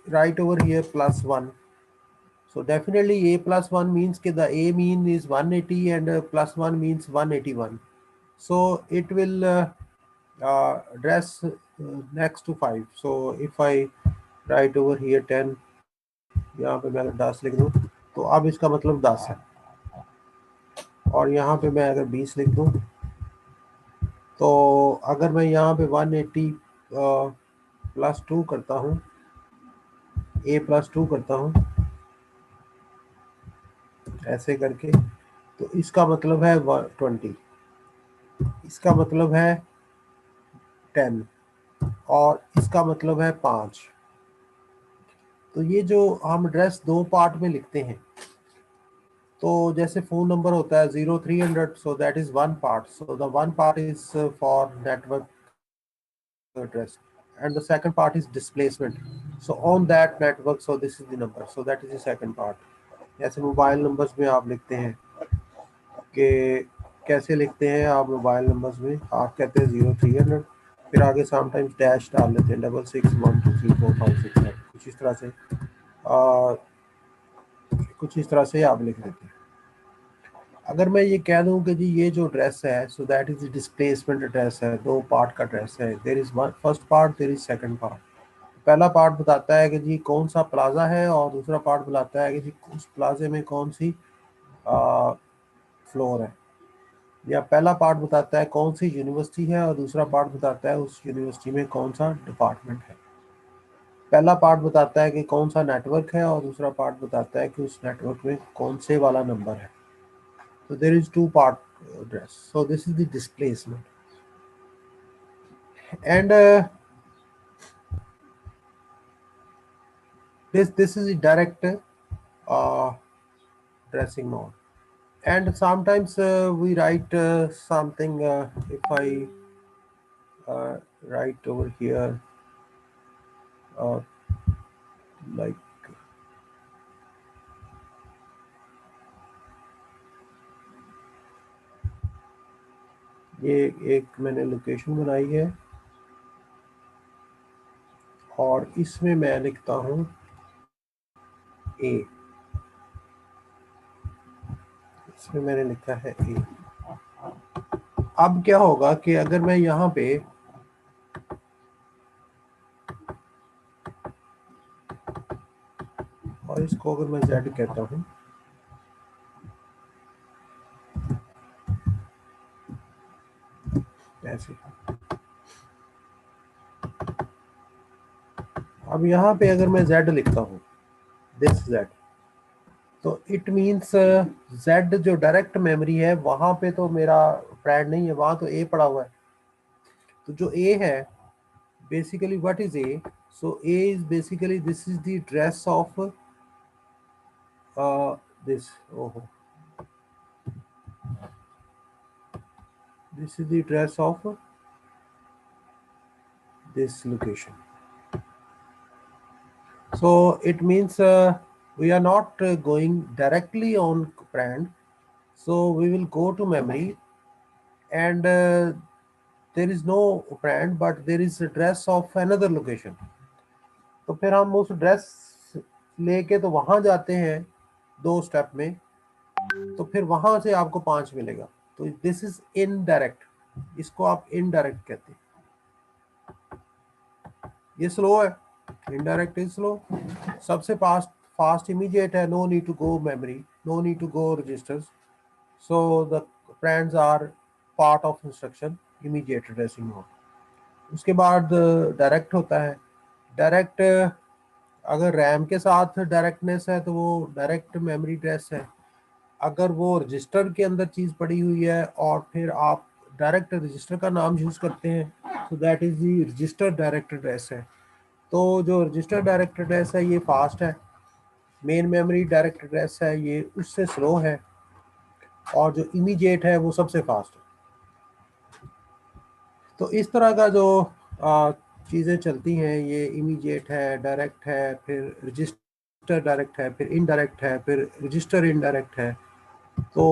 write over here +1. So definitely a plus 1 means that the a mean is 180 and +1 means 181. So it will address next to 5. So if I write over here 10, यहाँ पे मैं अगर 10 लिख दूँ तो अब इसका मतलब 10 है, और यहाँ पे मैं अगर 20 लिख दूँ तो अगर मैं यहाँ पे 180 +2 करता हूँ, a +2 करता हूँ ऐसे करके, तो इसका मतलब है 20, इसका मतलब है 10, और इसका मतलब है 5। तो ये जो हम एड्रेस दो पार्ट में लिखते हैं, तो जैसे फोन नंबर होता है 0300, सो that is one part, so the one part is for network address and the second part is displacement, so on that network, so this is the number, so that is the second part। जैसे mobile numbers में आप लिखते हैं कि कैसे लिखते हैं आप मोबाइल नंबर्स में, आप कहते हैं 0300, फिर आगे समटाइम्स डैश डाल लेते हैं 66123456, कुछ इस तरह से कुछ इस तरह से आप लिख देते हैं। अगर मैं ये कह दूं कि जी ये जो एड्रेस है, so that is displacement address है, दो पार्ट का एड्रेस है, there is one first part, there is second part. पहला पार्ट बताता है कि जी कौन सा प्लाजा है, और दूसरा पार्ट बताता है कि जी उस प्लाजे में कौन सी फ्लोर है, या पहला पार्ट बताता है कौन सी यूनिवर्सिटी है, और दूसरा पार्ट बताता है उस यूनिवर्सिटी में कौन सा डिपार्टमेंट है। पहला पार्ट बताता है कि कौन सा नेटवर्क है, और दूसरा पार्ट बताता है कि उस नेटवर्क में कौन से वाला नंबर है। So there is two part address. So this is the displacement, and this is the direct addressing mode. And sometimes we write something. If I write over here, uh, like ये एक मैंने location बनाई है, और इसमें मैं लिखता हूँ ए, इसमें मैंने लिखा है ए। अब क्या होगा कि अगर मैं यहाँ पे और इसको अगर मैं Z कहता हूँ, ऐसे, अब यहाँ पे अगर मैं Z लिखता हूँ, दिस Z, तो इट मीन्स Z जो डायरेक्ट मेमोरी है वहां पे तो मेरा फ्रेंड नहीं है, वहां तो A पड़ा हुआ है। तो जो A है, basically what is A? So A is basically this is the address of this, ओहो, this is the address of this location। So it means we are not going directly on brand, so we will go to memory, and there is no brand but there is address of another location। तो फिर हम उस address लेके तो वहां जाते हैं दो स्टेप में, तो फिर वहां से आपको 5 मिलेगा। तो दिस इज इनडायरेक्ट, इसको आप इनडायरेक्ट कहते हैं। ये स्लो है, इनडायरेक्ट इज स्लो। सबसे फास्ट फास्ट इमीडिएट है, no need to go memory, no need to go registers, so the friends are part of instruction immediate addressing mode. उसके बाद डायरेक्ट होता है। डायरेक्ट अगर रैम के साथ डायरेक्टनेस है तो वो डायरेक्ट मेमोरी एड्रेस है। अगर वो रजिस्टर के अंदर चीज़ पड़ी हुई है और फिर आप डायरेक्ट रजिस्टर का नाम यूज़ करते हैं, तो that is the register direct address है। तो जो रजिस्टर डायरेक्ट एड्रेस है ये फास्ट है, मेन मेमोरी डायरेक्ट एड्रेस है ये उससे स्लो है, और जो इमीडिएट है वो सबसे फास्ट है। तो इस तरह का जो चीज़ें चलती हैं, ये इमीडिएट है, डायरेक्ट है, फिर रजिस्टर डायरेक्ट है, फिर इनडायरेक्ट है, फिर रजिस्टर इनडायरेक्ट है। तो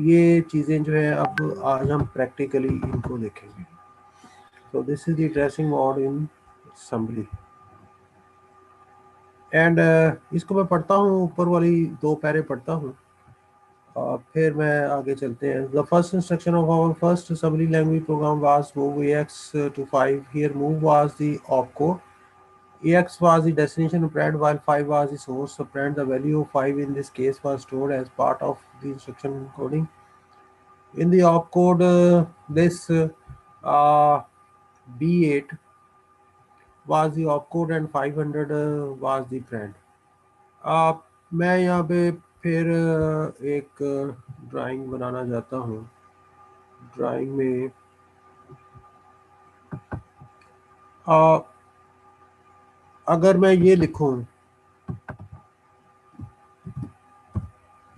ये चीज़ें जो है अब आज हम प्रैक्टिकली इनको देखेंगे। तो this is the addressing mode in summary. And इसको मैं पढ़ता हूँ, ऊपर वाली 2 पैरे पढ़ता हूँ, फिर मैं आगे चलते हैं. The first instruction of our first assembly language program was move AX to 5. Here move was the opcode. AX was the destination operand while 5 was the source operand. The value of 5 in this case was stored as part of the instruction encoding. In the opcode, this B8 was the opcode and 500 was the operand. मैं यहाँ पे फिर एक drawing बनाना चाहता हूँ. Drawing में अगर मैं ये लिखूं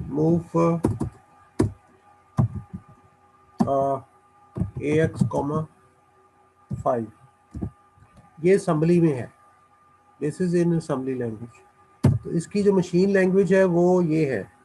मूव AX, 5, ये असम्बली में है. This is in assembly language. तो इसकी जो मशीन लैंग्वेज है वो ये है.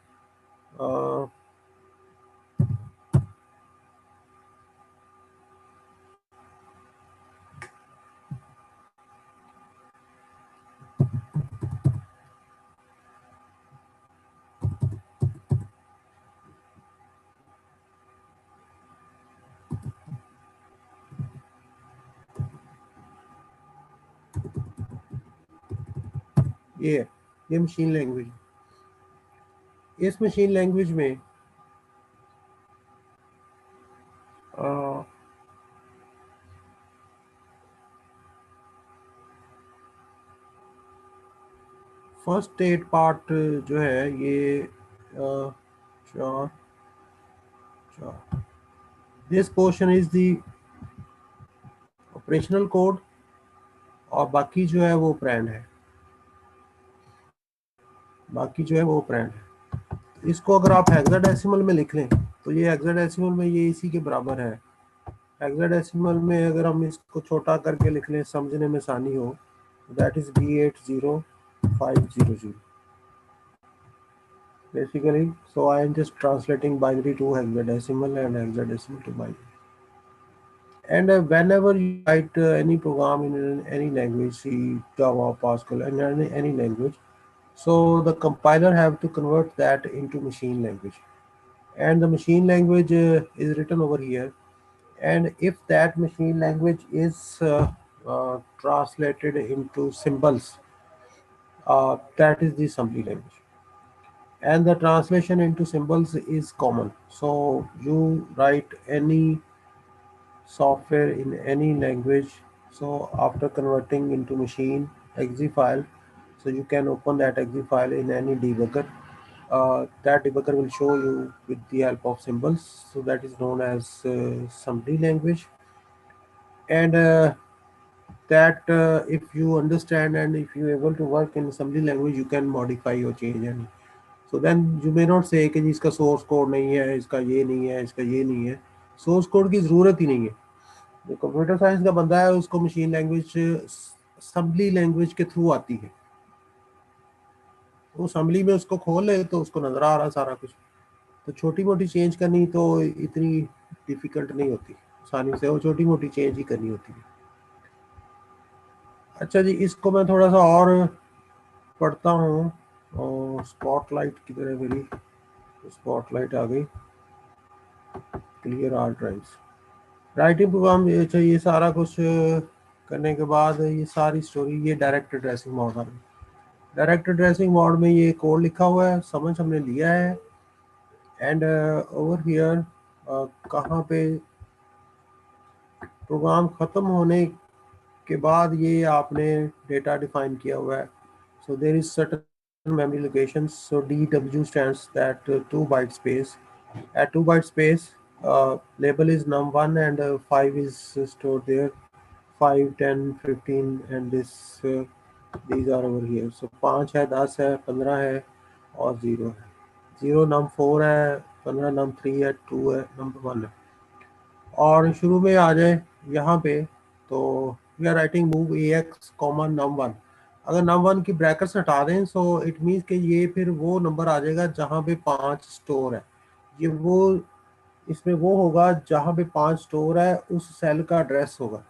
ये मशीन लैंग्वेज. इस मशीन लैंग्वेज में फर्स्ट 8 पार्ट जो है ये 4. This portion is the operational code और बाकी जो है वो ऑपरेंड है. इसको अगर आप हेक्साडेसिमल में लिख लें तो ये हेक्साडेसिमल में ये इसी के बराबर है. हेक्साडेसिमल में अगर हम इसको छोटा करके लिख लें समझने में आसानी हो, that is B80500 basically. So I am just translating binary to hexadecimal and hexadecimal to binary. And whenever you write any program in any language, C, Java, Pascal, and any language, so the compiler have to convert that into machine language. And the machine language is written over here. And if that machine language is translated into symbols, that is the assembly language. And the translation into symbols is common. So you write any software in any language, so after converting into machine exe file, so you can open that exe file in any debugger. That debugger will show you with the help of symbols, so that is known as assembly language. And that if you understand and if you are able to work in assembly language, you can modify or change any. So then you may not say कि जी इसका source code नहीं है, इसका ये नहीं है, इसका ये नहीं है. source code की ज़रूरत ही नहीं है. जो कंप्यूटर साइंस का बंदा है उसको मशीन लैंग्वेज assembly लैंग्वेज के थ्रू आती है. वो assembly में उसको खोल ले तो उसको नजर आ रहा सारा कुछ. तो छोटी मोटी चेंज करनी तो इतनी डिफिकल्ट नहीं होती, आसानी से वो छोटी मोटी चेंज ही करनी होती है. अच्छा जी, इसको मैं थोड़ा सा और पढ़ता हूँ. और स्पॉटलाइट किधर है मेरी? स्पॉटलाइट आ गई. Clear our drives. Writing program. अच्छा, ये सारा कुछ करने के बाद ये सारी स्टोरी, ये डायरेक्ट एड्रेसिंग मोड आ गई. डायरेक्ट एड्रेसिंग मोड में ये कोड लिखा हुआ है, समझ हमने लिया है. एंड ओवर हियर कहाँ पे प्रोग्राम ख़त्म होने के बाद ये आपने डेटा डिफाइन किया हुआ है. So there is certain memory locations. So DW stands that 2 byte space. At 2 byte space, label is num1 and 5 is stored there. 5, 10, 15 and these are over here. So 5 है, 10 है, 15 है और 0 है. 0 num4 है, 15 num3 है, 2 है, num1 है. और शुरू में आ जाए यहाँ पे तो we are writing move AX, num1. अगर num1 की ब्रैकेट्स हटा दें सो इट मीन्स कि ये फिर वो नंबर आ जाएगा जहाँ पे 5 स्टोर है. ये वो इसमें वो होगा जहाँ पे 5 स्टोर है, उस सेल का एड्रेस होगा.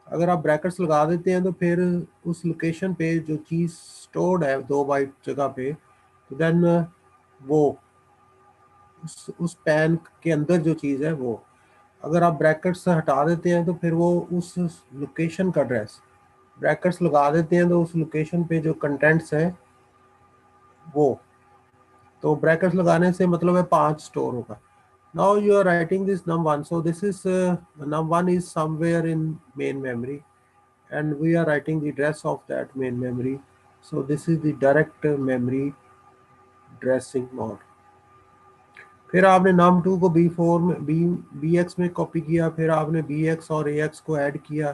अगर आप ब्रैकेट्स लगा देते हैं तो फिर उस लोकेशन पे जो चीज़ स्टोर्ड है 2 बाइट जगह पे, तो देन वो उस पैन के अंदर जो चीज़ है वो, अगर आप ब्रैकेट्स हटा देते हैं तो फिर वो उस लोकेशन का एड्रेस, ब्रैकेट्स लगा देते हैं तो उस लोकेशन पे जो कंटेंट्स है वो, तो ब्रैकेट्स लगाने से मतलब है 5 स्टोर होगा. Now you are writing this num1, so this is num1 is somewhere in main memory and we are writing the address of that main memory, so this is the direct memory addressing mode. फिर आपने num2 को b4 में bx में copy किया, फिर आपने bx और ax को ऐड किया,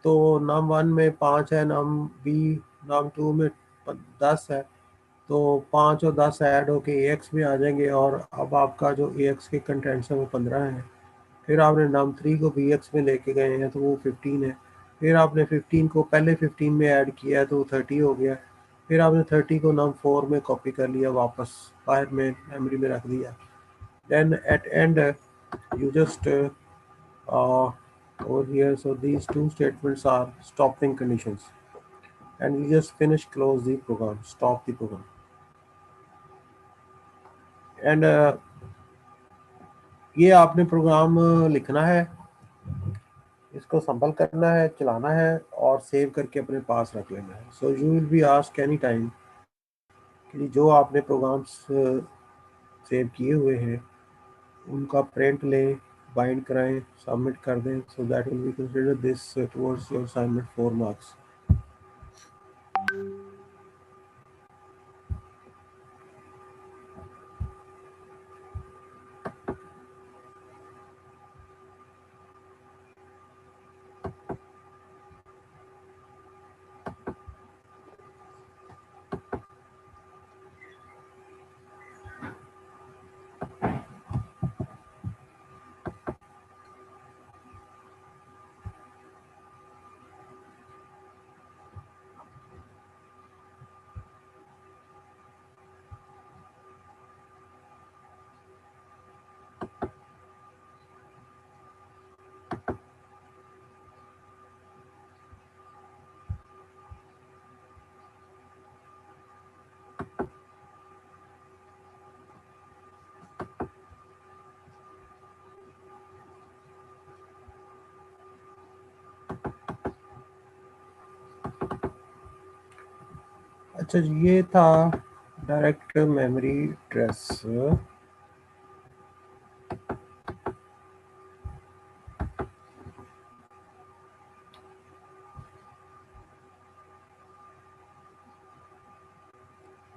तो num1 में 5 है, num2 में 10 है, तो 5 और 10 ऐड होके ax में आ जाएंगे और अब आपका जो ax के कंटेंट्स हैं वो 15 हैं. फिर आपने num3 को bx में लेके गए हैं तो वो 15 है, फिर आपने 15 को पहले 15 में ऐड किया तो 30 हो गया, फिर आपने 30 को num4 में कॉपी कर लिया, वापस बाहर में मेमोरी में रख दिया. Then at end you just over here, so these two statements are stopping conditions and you just finish, close the program, stop the program. And ये आपने प्रोग्राम लिखना है, इसको संभल करना है, चलाना है और सेव करके अपने पास रख लेना है. So you will be asked any time कि जो आपने प्रोग्राम्स सेव किए हुए हैं उनका प्रिंट लें, बाइंड कराएं, सबमिट कर दें, so that will be consider this towards your assignment 4 marks. अच्छा जी, ये था डायरेक्ट मेमोरी एड्रेस.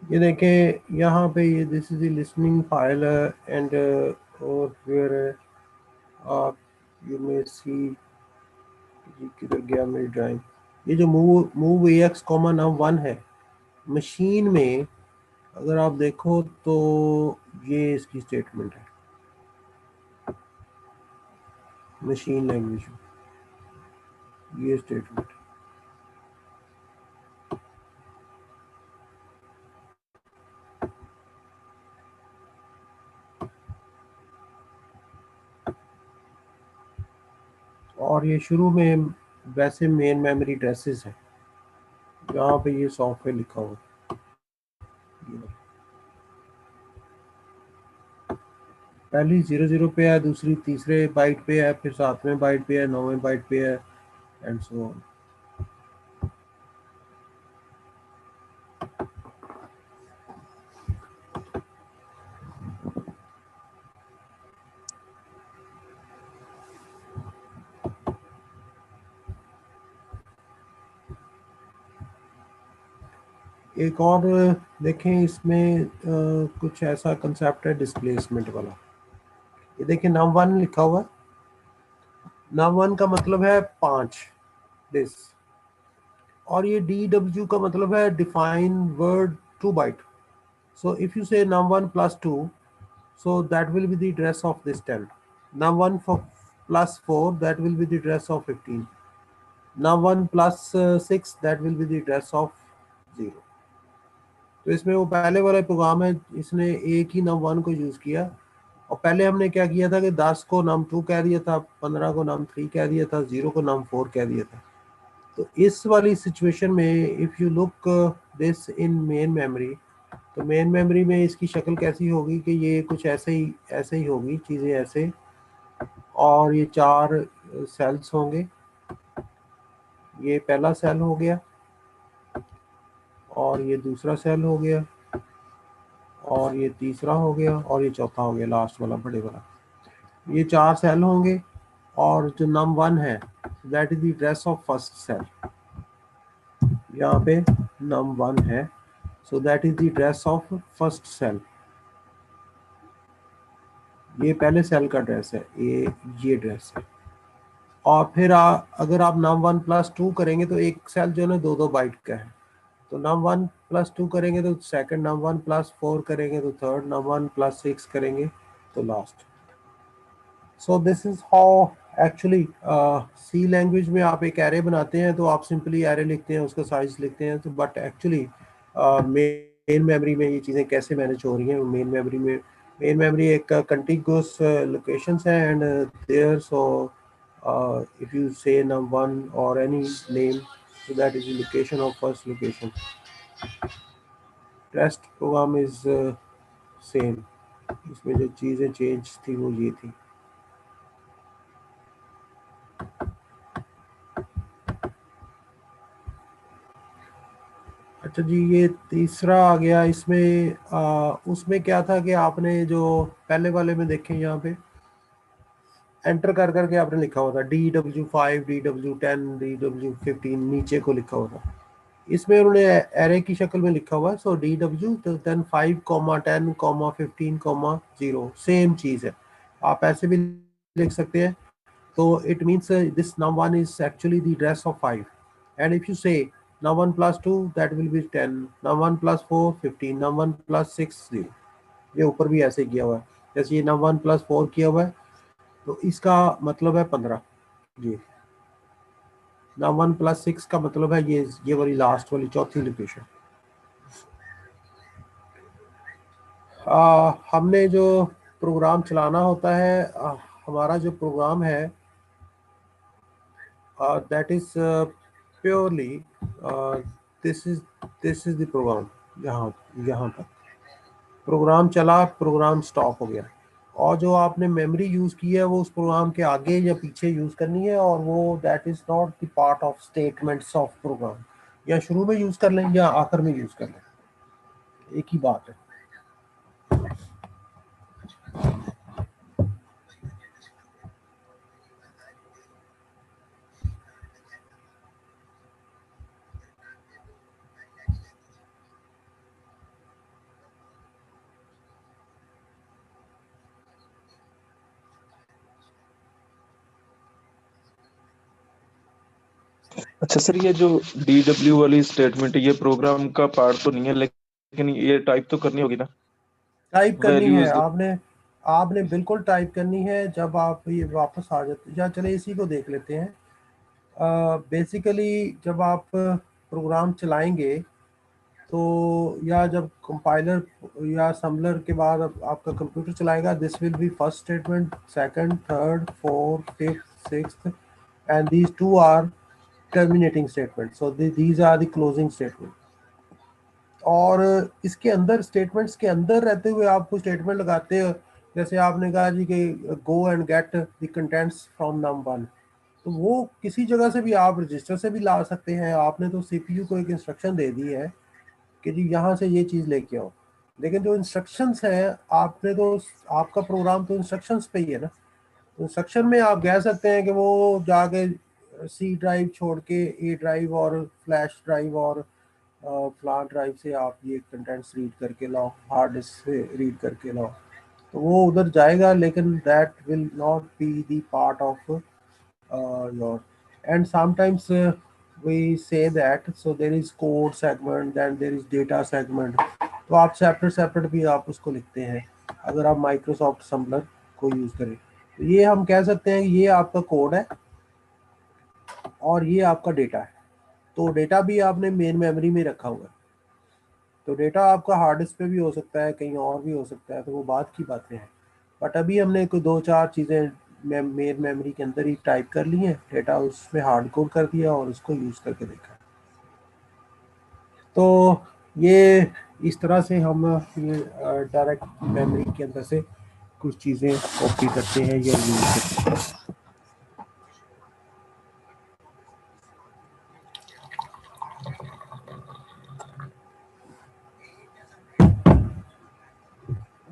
ये देखें यहाँ पे, ये this is the listening file and और फिर आप यू मे सी, किधर गया मेरी ड्राइंग, ये जो मूव ax num1 है मशीन में, अगर आप देखो तो ये इसकी स्टेटमेंट है मशीन लैंग्वेज, ये स्टेटमेंट. और ये शुरू में वैसे मेन मेमोरी एड्रेसेस है जहाँ पे ये सॉफ्टवेयर लिखा हुआ है. पहली 00 पे है, दूसरी तीसरे बाइट पे है, फिर 7वें बाइट पे है, 9वें बाइट पे है एंड सो ऑन. एक और देखें इसमें कुछ ऐसा कंसेप्ट है डिस्प्लेसमेंट वाला. ये देखिए num1 लिखा हुआ है, num1 का मतलब है 5 दिस, और ये DW का मतलब है define word 2 byte. So if you say num1 plus 2, so that will be the address of this 10. num1 plus 4, that will be the address of 15. num1 plus 6, that will be the address of 0. तो इसमें वो पहले वाला programme है, इसने एक ही num1 को use किया और पहले हमने क्या किया था कि 10 को num2 कह दिया था, 15 को num3 कह दिया था, 0 को num4 कह दिया था। तो इस वाली सिचुएशन में if you look this in main memory, तो मेन मेमोरी में इसकी शक्ल कैसी होगी कि ये कुछ ऐसे ही होगी चीज़ें ऐसे, और ये 4 सेल्स होंगे। ये पहला सेल हो गया, और ये दूसरा सेल हो गया, और ये तीसरा हो गया, और ये चौथा हो गया, लास्ट वाला बड़े वाला। ये 4 सेल होंगे, और जो num1 है that is the address of first cell. यहाँ पे num1 है, so that is the address of first cell. ये पहले सेल का एड्रेस है, ये एड्रेस है। और फिर अगर आप num1 प्लस 2 करेंगे तो एक सेल जो है 2 बाइट का है, तो num1 प्लस 2 करेंगे तो सेकंड, num1 प्लस 4 करेंगे तो थर्ड, num1 प्लस 6 करेंगे तो last. So this is how actually see language में आप एक एरे बनाते हैं तो आप सिंपली एरे लिखते हैं, उसका साइज लिखते हैं। तो बट एक्चुअली मेन मेमोरी में ये चीज़ें कैसे मैनेज हो रही हैं? मेन मेमोरी एक कंटिगुअस लोकेशंस है, and there so if you say num1 or any name, so that is the location of first location. Rest program is same. इसमें जो चीज़ें चेंज थी वो ये थी। अच्छा जी, ये तीसरा आ गया इसमें। उसमें क्या था कि आपने जो पहले वाले में देखें, यहाँ पे एंटर कर करके आपने लिखा हुआ था DW5, DW10, DW15, नीचे को लिखा हुआ था। इसमें उन्होंने एरे की शक्ल में लिखा हुआ है। सो DW then 5, 10, 15, 0 सेम चीज़ है। आप ऐसे भी लिख सकते हैं। तो it means this num1 is actually the address of 5, and if you say num1 plus 2 that will be 10, num1 plus 4 15, num1 plus 6 0। ये ऊपर भी ऐसे किया हुआ है, जैसे ये num1 plus 4 किया हुआ है तो इसका मतलब है 15। ये num1 plus 6 का मतलब है ये वाली लास्ट वाली चौथी लोकेशन। हमने जो प्रोग्राम चलाना होता है, हमारा जो प्रोग्राम है that is purely this is the program। यहाँ तक प्रोग्राम चला, प्रोग्राम स्टॉप हो गया, और जो आपने मेमोरी यूज की है वो उस प्रोग्राम के आगे या पीछे यूज करनी है, और वो that is not the part of statements of program. या शुरू में यूज कर लें या आखिर में यूज कर लें, एक ही बात है। अच्छा सर, ये जो DW वाली स्टेटमेंट ये प्रोग्राम का पार्ट तो नहीं है, लेकिन ये टाइप तो करनी होगी ना? टाइप करनी है वैल्यूज। आपने बिल्कुल टाइप करनी है। जब आप ये वापस आ जाते, या चले इसी को देख लेते हैं। बेसिकली जब आप प्रोग्राम चलाएंगे तो, या जब कंपाइलर या असम्बलर के बाद आपका कंप्यूटर चलाएगा, this will be first statement, second, third, fourth, fifth, sixth, and these two are terminating statement. So these are the closing statement. और इसके अंदर, स्टेटमेंट्स के अंदर रहते हुए आप कुछ स्टेटमेंट लगाते हो। जैसे आपने कहा जी कि go and get the contents from num1, तो वो किसी जगह से भी आप रजिस्टर से भी ला सकते हैं। आपने तो सीपीयू को एक इंस्ट्रक्शन दे दी है कि जी यहाँ से ये चीज़ लेके आओ, लेकिन जो इंस्ट्रक्शंस हैं, आपने तो, आपका प्रोग्राम तो इंस्ट्रक्शंस पे ही है ना। तो इंस्ट्रक्शन में आप कह सकते हैं कि वो जाके सी ड्राइव छोड़ के ए ड्राइव और फ्लैश ड्राइव और फ्लैश ड्राइव से आप ये कंटेंट्स रीड करके लाओ, हार्ड डिस्क से रीड करके लाओ, तो वो उधर जाएगा, लेकिन that will not be the part of your। and sometimes we say that so there is code segment, then there is data segment। तो आप सेपरेट भी आप उसको लिखते हैं अगर आप माइक्रोसॉफ्ट असम्बलर को यूज करें। तो ये हम कह सकते हैं कि ये आपका कोड है और ये आपका डेटा है। तो डेटा भी आपने मेन मेमोरी में रखा हुआ है, तो डेटा आपका हार्ड डिस्क पे भी हो सकता है, कहीं और भी हो सकता है, तो वो बात की बातें हैं। बट अभी हमने कोई 2-4 चीज़ें मेन मेमोरी के अंदर ही टाइप कर ली हैं, डेटा उसमें हार्ड कोड कर दिया और उसको यूज़ करके देखा। तो ये इस तरह से हम ये डायरेक्ट मेमोरी के अंदर से कुछ चीज़ें कॉपी करते हैं या यूज़ करते हैं।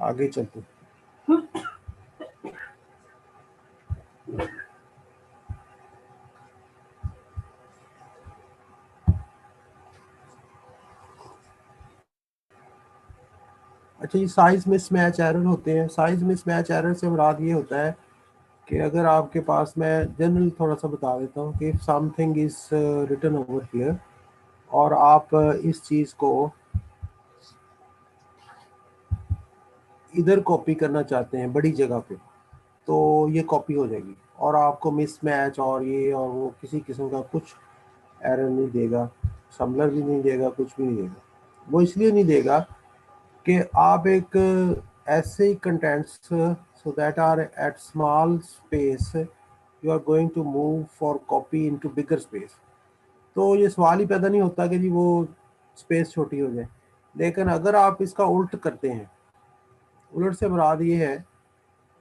आगे चलते हैं। अच्छा, ये साइज मिसमैच एरर होते हैं। साइज मिसमैच एरर से मुराद ये होता है कि अगर आपके पास, मैं जनरल थोड़ा सा बता देता हूँ कि something is written over here और आप इस चीज़ को इधर कॉपी करना चाहते हैं बड़ी जगह पे, तो ये कॉपी हो जाएगी और आपको मिसमैच और ये और वो किसी किस्म का कुछ एरर नहीं देगा, समलर भी नहीं देगा, कुछ भी नहीं देगा। वो इसलिए नहीं देगा कि आप एक ऐसे contents so that are at small space you are going to move for copy into bigger space. तो ये सवाल ही पैदा नहीं होता कि जी वो स्पेस छोटी हो जाए। लेकिन अगर आप इसका उल्ट करते हैं, उलट से मुराद ये है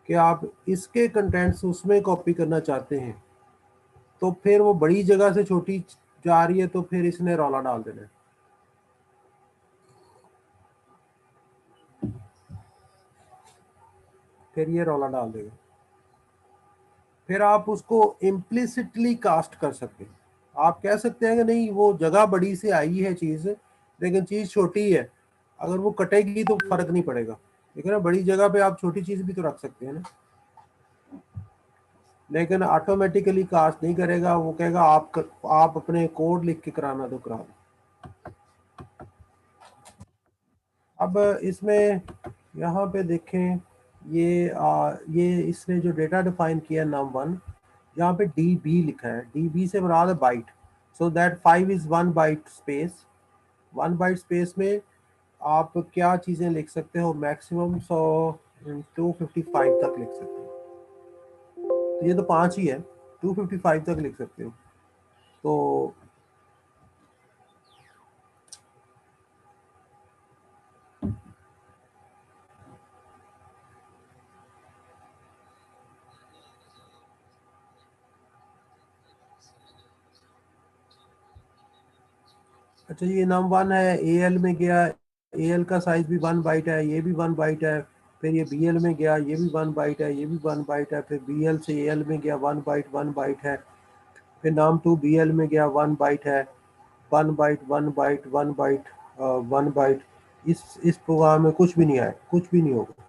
कि आप इसके कंटेंट्स उसमें कॉपी करना चाहते हैं, तो फिर वो बड़ी जगह से छोटी जा रही है, तो फिर इसने रौला डाल देना है। फिर ये रौला डाल देगा। फिर आप उसको इम्प्लिसिटली कास्ट कर सकते हैं। आप कह सकते हैं कि नहीं, वो जगह बड़ी से आई है चीज़, लेकिन चीज़ छोटी है, अगर वो कटेगी तो फर्क नहीं पड़ेगा। लेकिन ना, बड़ी जगह पे आप छोटी चीज़ भी तो रख सकते हैं ना। लेकिन ऑटोमेटिकली कास्ट नहीं करेगा, वो कहेगा आप अपने कोड लिख के कराना तो करा दो। अब इसमें यहाँ पे देखें, ये इसने जो डेटा डिफाइन किया num1, यहाँ पे db लिखा है। db से मुराद है byte, so that 5 is 1 byte space. 1 byte space में आप क्या चीज़ें लिख सकते हो, मैक्सिमम 255 तक लिख सकते हो। तो ये तो 5 ही है, 255 तक लिख सकते हो। तो अच्छा, ये num1 है, al में गया, al का साइज भी 1 बाइट है, ये भी 1 बाइट है। फिर ये bl में गया, ये भी 1 बाइट है, ये भी 1 बाइट है। फिर bl से al में गया, 1 बाइट है। फिर num2 bl में गया, 1 बाइट है, 1 बाइट 1 बाइट 1 बाइट 1 बाइट। इस प्रोग्राम में कुछ भी नहीं आया, कुछ भी नहीं होगा।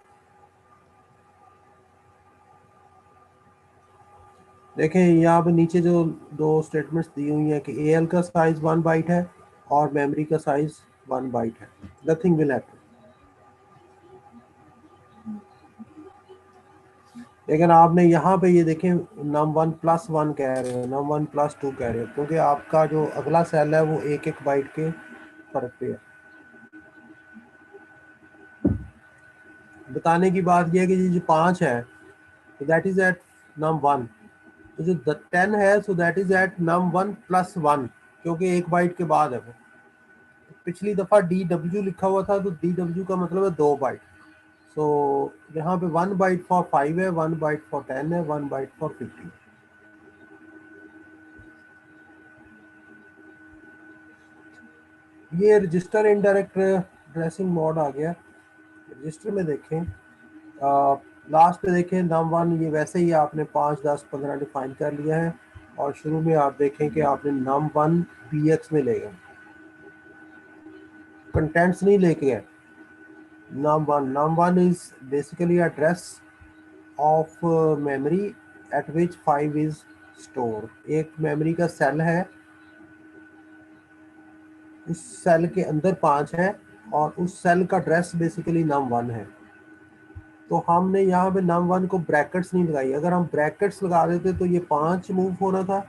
देखें यहाँ पे नीचे जो दो स्टेटमेंट्स दी हुई हैं कि al का साइज 1 बाइट है और मेमोरी का साइज 1 बाइट है, नथिंग विल हैपन। लेकिन आपने यहाँ पे ये देखें, num1 प्लस 1 कह रहे हो, num1 प्लस 2 कह रहे हो, क्योंकि आपका जो अगला सेल है वो एक एक बाइट के फर्क पे है। बताने की बात यह है कि जो 5 है तो दैट इज एट num1, तो जो 10 है so that is at num1 plus 1, क्योंकि एक बाइट के बाद है वो। पिछली दफ़ा DW लिखा हुआ था, तो DW का मतलब है 2 बाइट। सो यहाँ पे 1 बाइट फॉर 5 है, 1 बाइट फॉर 10 है, 1 बाइट फॉर 50। ये रजिस्टर इनडायरेक्ट ड्रेसिंग मोड आ गया। रजिस्टर में देखें, लास्ट पे देखें num1, ये वैसे ही आपने 5, 10, 15 डिफाइन कर लिया है। और शुरू में आप देखें कि आपने num1 px में ले गए, कंटेंट्स नहीं लेके गए। num1 is basically address of memory at which 5 is stored। एक मेमोरी का सेल है, उस सेल के अंदर 5 है और उस सेल का एड्रेस बेसिकली num1 है। तो हमने यहाँ पे num1 को ब्रैकेट्स नहीं लगाई। अगर हम ब्रैकेट्स लगा देते तो ये 5 मूव होना था।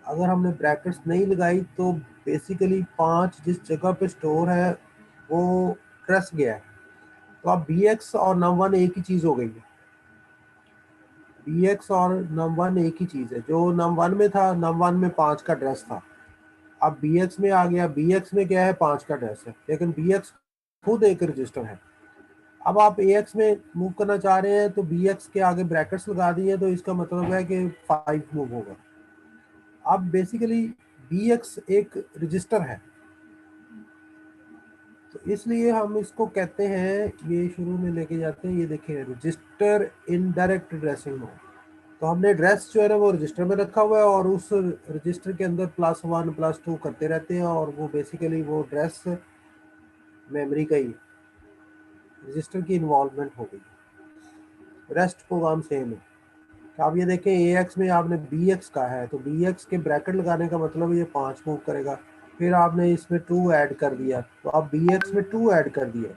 अगर हमने ब्रैकेट्स नहीं लगाई तो बेसिकली 5 जिस जगह पे स्टोर है वो ट्रेस गया है। तो अब bx और num1 एक ही चीज़ हो गई है। BX और num1 एक ही चीज है। जो num1 में था, num1 में 5 का ड्रेस था, अब BX में आ गया, BX में क्या है, 5 का ड्रेस है, लेकिन BX खुद एक रजिस्टर है। अब आप AX में मूव करना चाह रहे हैं तो BX के आगे ब्रैकेट्स लगा दिए, तो इसका मतलब है कि 5 मूव होगा। अब बेसिकली BX एक रजिस्टर है, तो इसलिए हम इसको कहते हैं, ये शुरू में लेके जाते हैं, ये देखिए रजिस्टर इनडायरेक्ट ड्रेसिंग मोड। तो हमने ड्रेस जो है ना वो रजिस्टर में रखा हुआ है, और उस रजिस्टर के अंदर +1 +2 करते रहते हैं, और वो बेसिकली वो ड्रेस मेमोरी का ही रजिस्टर की इन्वॉल्वमेंट हो गई। रेस्ट प्रोग्राम सेम है। तो आप ये देखें AX में आपने BX का है, तो BX के ब्रैकेट लगाने का मतलब ये 5 मूव करेगा। फिर आपने इसमें 2 ऐड कर दिया, तो अब BX में 2 ऐड कर दिया।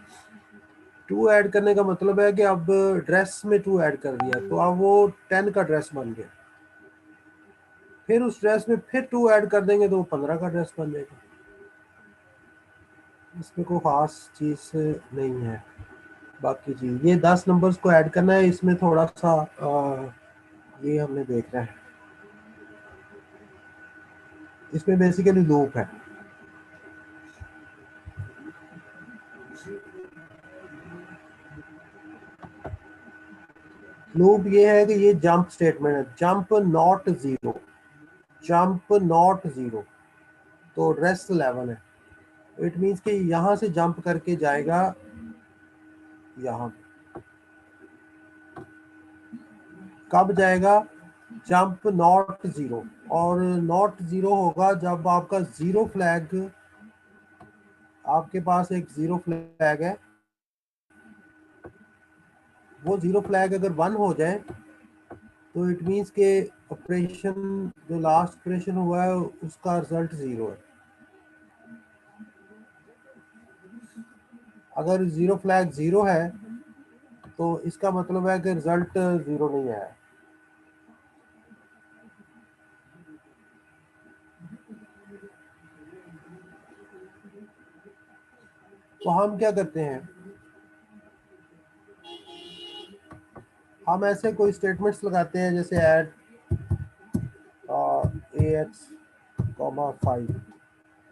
2 ऐड करने का मतलब है कि अब ड्रेस में 2 ऐड कर दिया, तो अब वो 10 का ड्रेस बन गया। फिर उस ड्रेस में फिर 2 ऐड कर देंगे तो वो 15 का ड्रेस बन जाएगा। इसमें कोई खास चीज नहीं है। बाकी चीज ये 10 नंबर्स को ऐड करना है, इसमें थोड़ा सा ये हमने देखना है। इसमें बेसिकली लूप है। लूप ये है कि ये जंप स्टेटमेंट है, jump not zero, jump not zero, तो रेस्ट 11 है। इट मीन्स कि यहां से जंप करके जाएगा यहां। कब जाएगा? जंप नॉट जीरो, और नॉट जीरो होगा जब आपका जीरो फ्लैग, आपके पास एक जीरो फ्लैग है, वो जीरो फ्लैग अगर 1 हो जाए तो इट मीन्स के ऑपरेशन, जो लास्ट ऑपरेशन हुआ है उसका रिजल्ट 0 है। अगर जीरो फ्लैग 0 है तो इसका मतलब है कि रिजल्ट 0 नहीं आया। तो हम क्या करते हैं, हम ऐसे कोई स्टेटमेंट्स लगाते हैं जैसे ऐड AX, 5।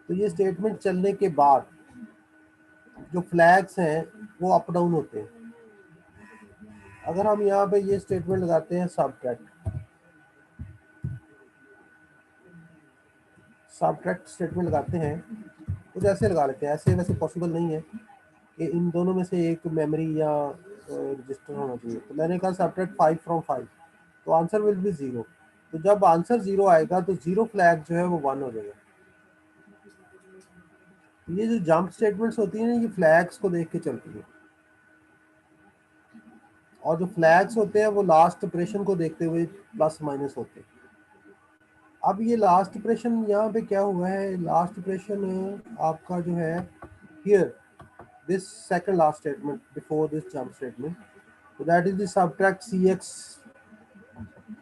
तो ये स्टेटमेंट चलने के बाद जो फ्लैग्स हैं वो अप डाउन होते हैं। अगर हम यहाँ पे ये स्टेटमेंट लगाते हैं सबट्रैक्ट स्टेटमेंट लगाते हैं, कुछ ऐसे लगा लेते हैं, ऐसे वैसे पॉसिबल नहीं है कि इन दोनों में से एक मेमोरी या रजिस्टर होना चाहिए। तो मैंने कहा सबट्रैक्ट 5 फ्रॉम 5, तो आंसर विल बी 0। तो जब आंसर 0 आएगा तो जीरो फ्लैग जो है वो 1 हो जाएगा। ये जो जंप स्टेटमेंट्स होती है ना, ये फ्लैग्स को देख के चलती है, और जो फ्लैग्स होते हैं वो लास्ट ऑपरेशन को देखते हुए प्लस माइनस होते हैं। अब ये लास्ट ऑपरेशन यहाँ पे क्या हुआ है, लास्ट ऑपरेशन आपका जो है here, this second last statement before this jump statement, so that is the subtract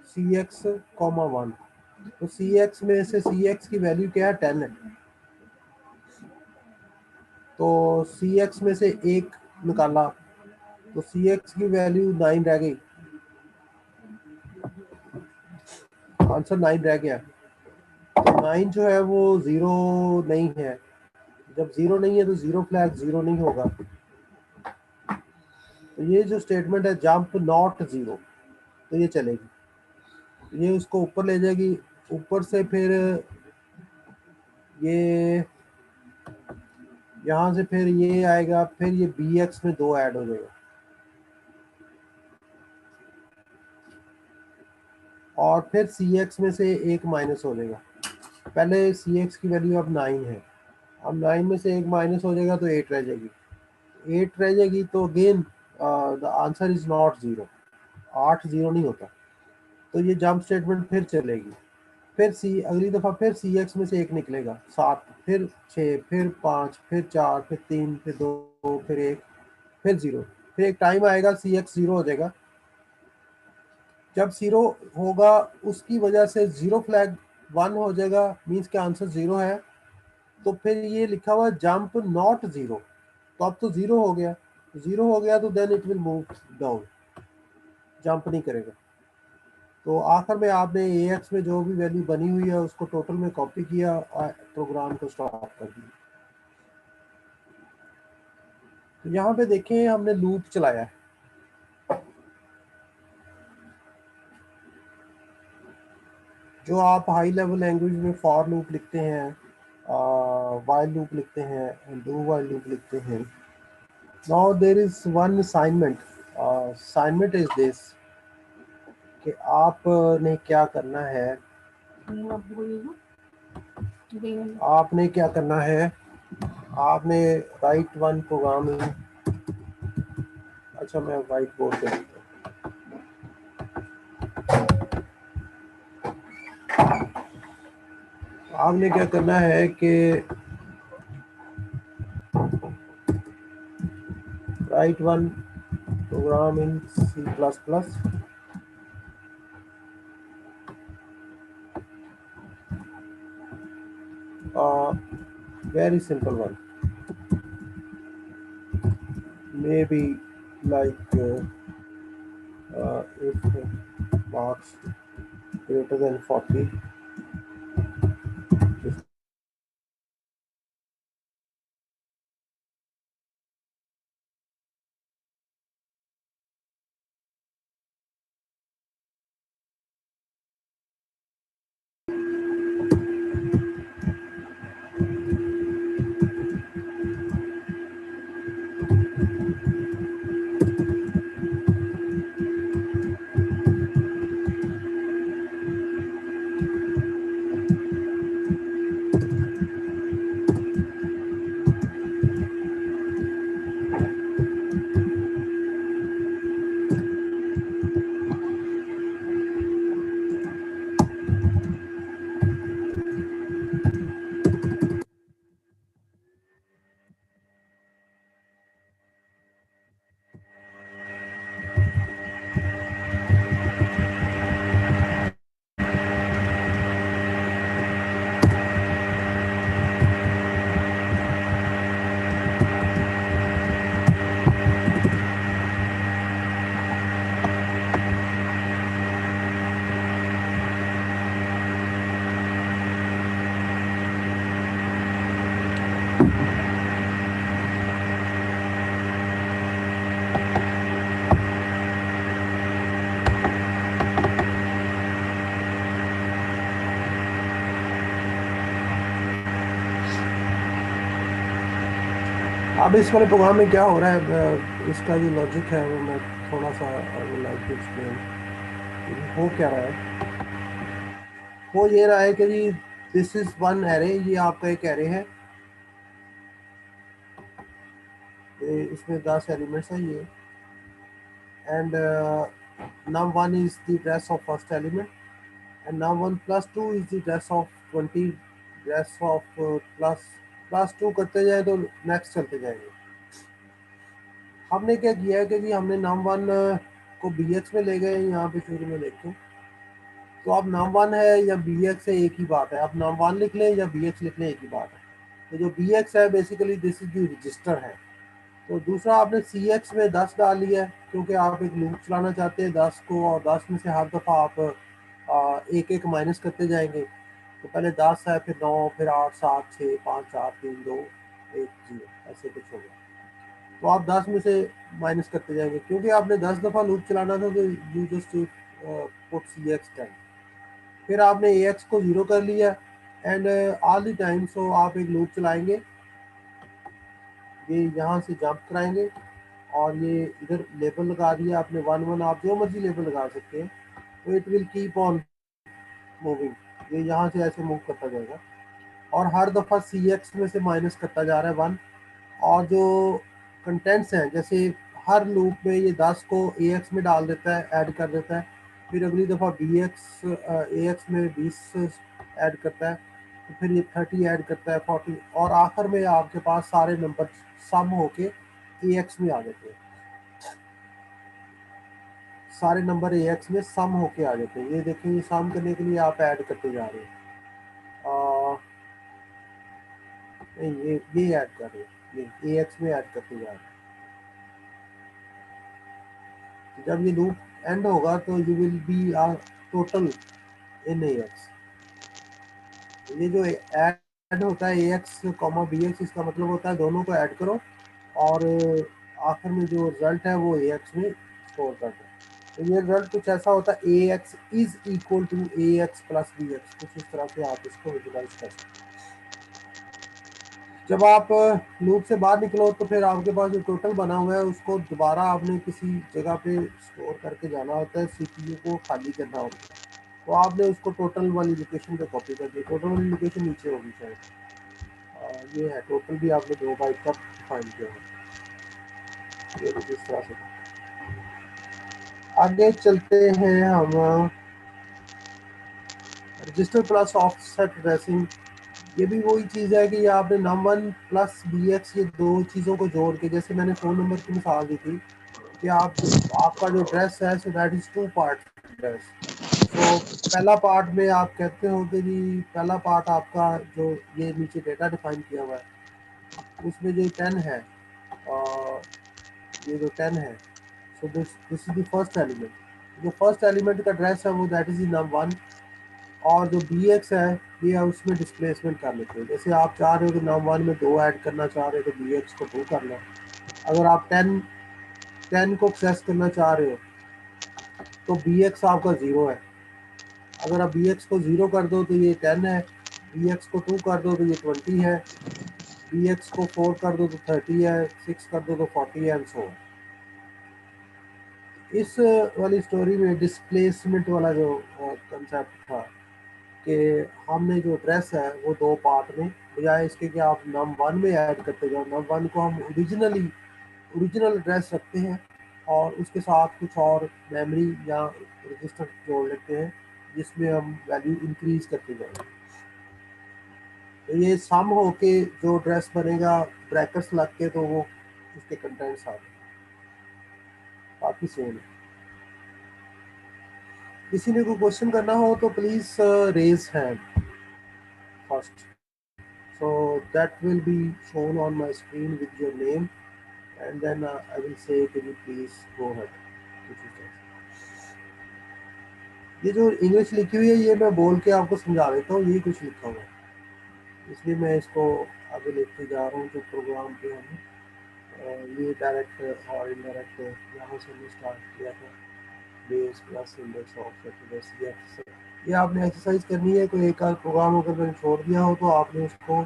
cx comma 1। तो cx में से cx की वैल्यू क्या है, 10 है, तो cx में से एक निकाला तो cx की वैल्यू 9 रह गई, आंसर 9 रह गया। तो 9 जो है वो 0 नहीं है, जब 0 नहीं है तो जीरो फ्लैग 0 नहीं होगा। तो ये जो स्टेटमेंट है जंप नॉट 0, तो ये चलेगी, ये उसको ऊपर ले जाएगी, ऊपर से फिर ये यहाँ से फिर ये आएगा, फिर ये BX में 2 ऐड हो जाएगा, और फिर CX में से एक माइनस हो जाएगा। पहले CX की वैल्यू अब 9 है, अब 9 में से एक माइनस हो जाएगा तो 8 रह जाएगी, 8 रह जाएगी, तो again the answer is not 0, 8 0 नहीं होता। तो ये जंप स्टेटमेंट फिर चलेगी, फिर अगली दफ़ा फिर CX में से एक निकलेगा 7, फिर 6, फिर 5, फिर 4, फिर 3, फिर 2, फिर 1, फिर 0, फिर एक टाइम आएगा CX 0 हो जाएगा। जब 0 होगा उसकी वजह से जीरो फ्लैग 1 हो जाएगा, मीन्स के आंसर 0 है। तो फिर ये लिखा हुआ जंप नॉट 0, तो अब तो 0 हो गया, 0 हो गया तो then it will move down, jump नहीं करेगा। तो आखिर में आपने AX में जो भी वैल्यू बनी हुई है उसको टोटल में कॉपी किया और प्रोग्राम को स्टार्ट कर दिया। तो यहाँ पे देखें हमने लूप चलाया है। जो आप हाई लेवल लैंग्वेज में फॉर लूप लिखते हैं, वाइल लूप लिखते हैं, डू वाइल लूप लिखते हैं। Now there is one assignment. Assignment is this कि आपने क्या करना है। आपने क्या करना है, आपने राइट वन प्रोग्राम। अच्छा मैं वाइट बोर्ड पे लिखता हूँ। आपने क्या करना है कि right one programme in C++। Very simple one, maybe like if marks greater than 40, अब इस वाले प्रोग्राम में क्या हो रहा है, इसका जो लॉजिक है वो मैं थोड़ा सा लाइक टू एक्सप्लेन। हो क्या रहा है, वो ये रहा है कि जी दिस इज वन एरे, ये आपका एक एरे है, इसमें 10 एलिमेंट्स हैं ये, and num1 is the address of first element and num1 plus 2 is the address of 20 address of plus 2 करते जाए तो नेक्स्ट चलते जाएंगे। हमने क्या किया है कि जी हमने num1 को bx में ले गए, यहाँ पे शुरू में देखें तो अब num1 है या bx है एक ही बात है, आप num1 लिख लें या bx लिख लें एक ही बात है। तो जो bx है basically this is the register है। तो दूसरा आपने CX में 10 डाल लिया है क्योंकि आप एक लूप चलाना चाहते हैं 10 को, और 10 में से हर दफ़ा आप एक एक माइनस करते जाएंगे। तो पहले 10 है, फिर 9, फिर 8, 7, 6, 5, 4, 3, 2, 1, 0, ऐसे कुछ होगा। तो आप 10 में से माइनस करते जाएंगे क्योंकि आपने 10 दफ़ा लूप चलाना था, तो यू जस्ट पुट CX 10। फिर आपने AX को 0 कर लिया and all the time so आप एक लूप चलाएंगे, ये यहाँ से जंप कराएंगे और ये इधर लेबल लगा दिया आपने 1 1, आप जो मर्जी लेबल लगा सकते हैं। तो it will keep on moving, ये यहाँ से ऐसे मूव करता जाएगा और हर दफ़ा CX में से माइनस करता जा रहा है 1। और जो कंटेंट्स हैं जैसे हर लूप में ये 10 को AX में डाल देता है, ऐड कर देता है, फिर अगली दफ़ा AX में 20 ऐड करता है, तो फिर ये 30 ऐड करता है, 40, और आखिर में आपके पास सारे नंबर सम होके AX में आ जाते हैं। सारे नंबर AX में सम होके आ जाते हैं। ये देखें, ये सम करने के लिए आप ऐड करते जा रहे हैं, नहीं ये ऐड कर रहे हैं, ये AX में ऐड करते जा रहे हैं। जब ये लूप एंड होगा तो you will be total in AX। ये जो ऐड होता है AX, BX, इसका मतलब होता है दोनों को ऐड करो और आखिर में जो रिजल्ट है वो AX में स्टोर कर दो। तो ये रिजल्ट कुछ ऐसा होता है, AX is equal to AX plus BX, कुछ इस तरह से आप इसको विजुलाइज कर सकते हैं। जब आप लूप से बाहर निकलो तो फिर आपके पास जो टोटल बना हुआ है उसको दोबारा आपने किसी जगह पे स्टोर करके जाना होता है, CPU को खाली करना होता है। तो आपने उसको टोटल वाली लोकेशन पे कॉपी कर दी। टोटल वाली लोकेशन नीचे होगी शायद। ये है टोटल भी आपने 2 बाइट का फाइंड किया है। ये इस तरह से आगे चलते हैं हम। रजिस्टर प्लस ऑफसेट एड्रेसिंग, ये भी वही चीज़ है कि ये आपने num1 प्लस BX ये दो चीज़ों को जोड़ के, जैसे मैंने फ़ोन नंबर की मिसाल दी थी कि आपका जो एड्रेस है so that is 2 part address. So पहला पार्ट में आप कहते हो कि जी पहला पार्ट आपका जो ये नीचे डेटा डिफाइन किया हुआ है उसमें जो 10 है, ये जो 10 है, so this is the first element. जो फर्स्ट एलिमेंट का एड्रेस है वो दैट इज num1, और जो BX है ये उसमें डिस्प्लेसमेंट कर लेते हैं। जैसे आप चाह रहे हो कि num1 में 2 ऐड करना चाह रहे हो तो BX को 2 कर लो। अगर आप 10 को एक्सेस करना चाह रहे हो तो BX आपका 0 है। अगर आप BX को 0 कर दो तो ये 10 है, BX को 2 कर दो तो ये 20 है, BX को 4 कर दो तो 30 है, 6 कर दो तो 40 है, एंड सो on। इस वाली स्टोरी में डिस्प्लेसमेंट वाला जो कंसेप्ट था कि हमने जो एड्रेस है वो 2 पार्ट में, बजाय इसके कि आप num1 में ऐड करते जाओ, num1 को हम ओरिजिनल एड्रेस रखते हैं और उसके साथ कुछ और मेमोरी या रजिस्टर जोड़ लेते हैं जिसमें हम वैल्यू इंक्रीज करते जाएंगे। तो ये सम होके जो एड्रेस बनेगा ब्रैकेट्स लग के, तो वो उसके कंटेंट्स आते हैं, काफ़ी सेम है। किसी ने कोई क्वेश्चन करना हो तो please raise hand first, so that will be shown on my screen with your name, and then I will say can you please go ahead। ये जो इंग्लिश लिखी हुई है ये मैं बोल के आपको समझा देता हूँ, यही कुछ लिखा हुआ है इसलिए मैं इसको आगे लिखते जा रहा हूँ। जो प्रोग्राम पे हम ये डायरेक्ट और इनडायरेक्ट यहाँ से भी स्टार्ट किया था, बेस प्लस इंडेक्स ऑफ ये आपने एक्सरसाइज करनी है। कोई एक आध प्रोग्राम अगर मैंने छोड़ दिया हो तो आपने उसको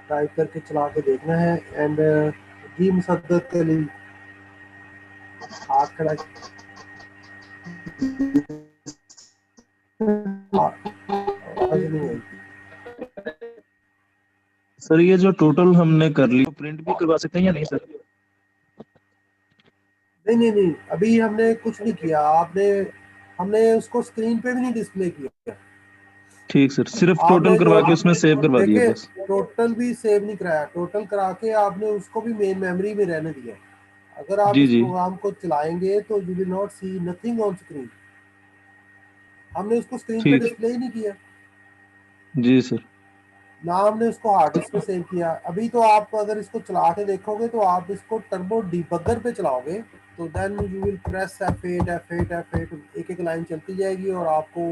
टाइप करके चला के देखना है। एंड जी मुसद्दक के लिए हाथ खड़ा आवाज नहीं आई। सर ये जो टोटल हमने कर ली प्रिंट भी करवा सकते हैं या नहीं सर? नहीं, अभी हमने कुछ नहीं किया। हमने उसको स्क्रीन पे भी नहीं डिस्प्ले किया। ठीक सर, सिर्फ टोटल आपने करवा के उसमें सेव करवा दिया देखे, बस। टोटल भी सेव नहीं कराया, टोटल करा के आपने उसको भी मेन मेमोरी में रहने दिया। अगर आप जी इस जी प्रोग्राम को चलाएंगे तो you will not see nothing on screen. हमने उसको स्क्रीन पे ठीक, डिस्प्ले ही नहीं किया, जी सर। ना हमने उसको हार्ड डिस्क पे सेव किया। अभी तो आप अगर इसको चला के देखोगे तो आप इसको टर्बो डिबगर पे चलाओगे तो then you will press F8 F8 F8, एक एक लाइन चलती जाएगी और आपको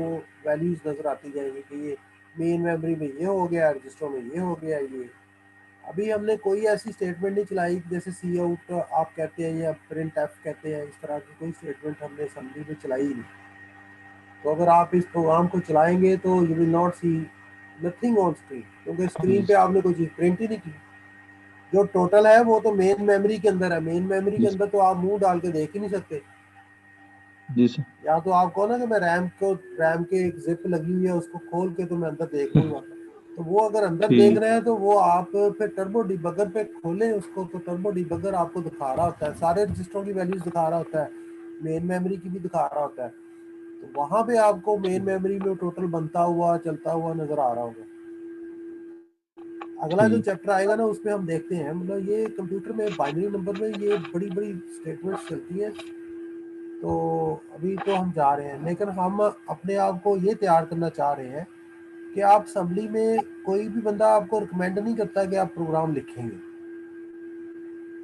वैल्यूज नजर आती जाएगी कि ये मेन मेमोरी में ये हो गया, रजिस्टर में ये हो गया। ये अभी हमने कोई ऐसी स्टेटमेंट नहीं चलाई जैसे सी आउट आप कहते हैं या प्रिंट एफ कहते हैं, इस तरह की कोई स्टेटमेंट हमने असेंबली में चलाई ही नहीं। तो अगर आप इस प्रोग्राम को चलाएंगे तो you will not see nothing on screen, क्योंकि स्क्रीन पे आपने कोई चीज़ प्रिंट ही नहीं की। जो टोटल है वो तो मेन मेमोरी के अंदर है, मेन मेमोरी के जी अंदर तो आप मुंह डाल के देख ही नहीं सकते। जी सर। या तो आप कहो ना कि मैं रैम के एक जिप लगी हुई है उसको खोल के तो मैं अंदर देख लूंगा, तो वो अगर अंदर देख ठीक, रहे हैं तो वो आप फिर टर्बो डिबगर पे खोलें उसको, तो टर्बो डिबगर आपको दिखा रहा होता है, सारे रजिस्टरों की वैल्यूज दिखा रहा होता है, मेन मेमोरी की भी दिखा रहा होता है। तो वहां पे आपको मेन मेमोरी में टोटल बनता हुआ चलता हुआ नजर आ रहा होगा। अगला जो ठीक, चैप्टर आएगा ना उसमें हम देखते हैं, मतलब ये कंप्यूटर में बाइनरी नंबर में ये बड़ी बड़ी स्टेटमेंट्स चलती हैं। तो अभी तो हम जा रहे हैं, लेकिन हम अपने आप को ये तैयार करना चाह रहे हैं कि आप असेंबली में कोई भी बंदा आपको रिकमेंड नहीं करता कि आप प्रोग्राम लिखेंगे,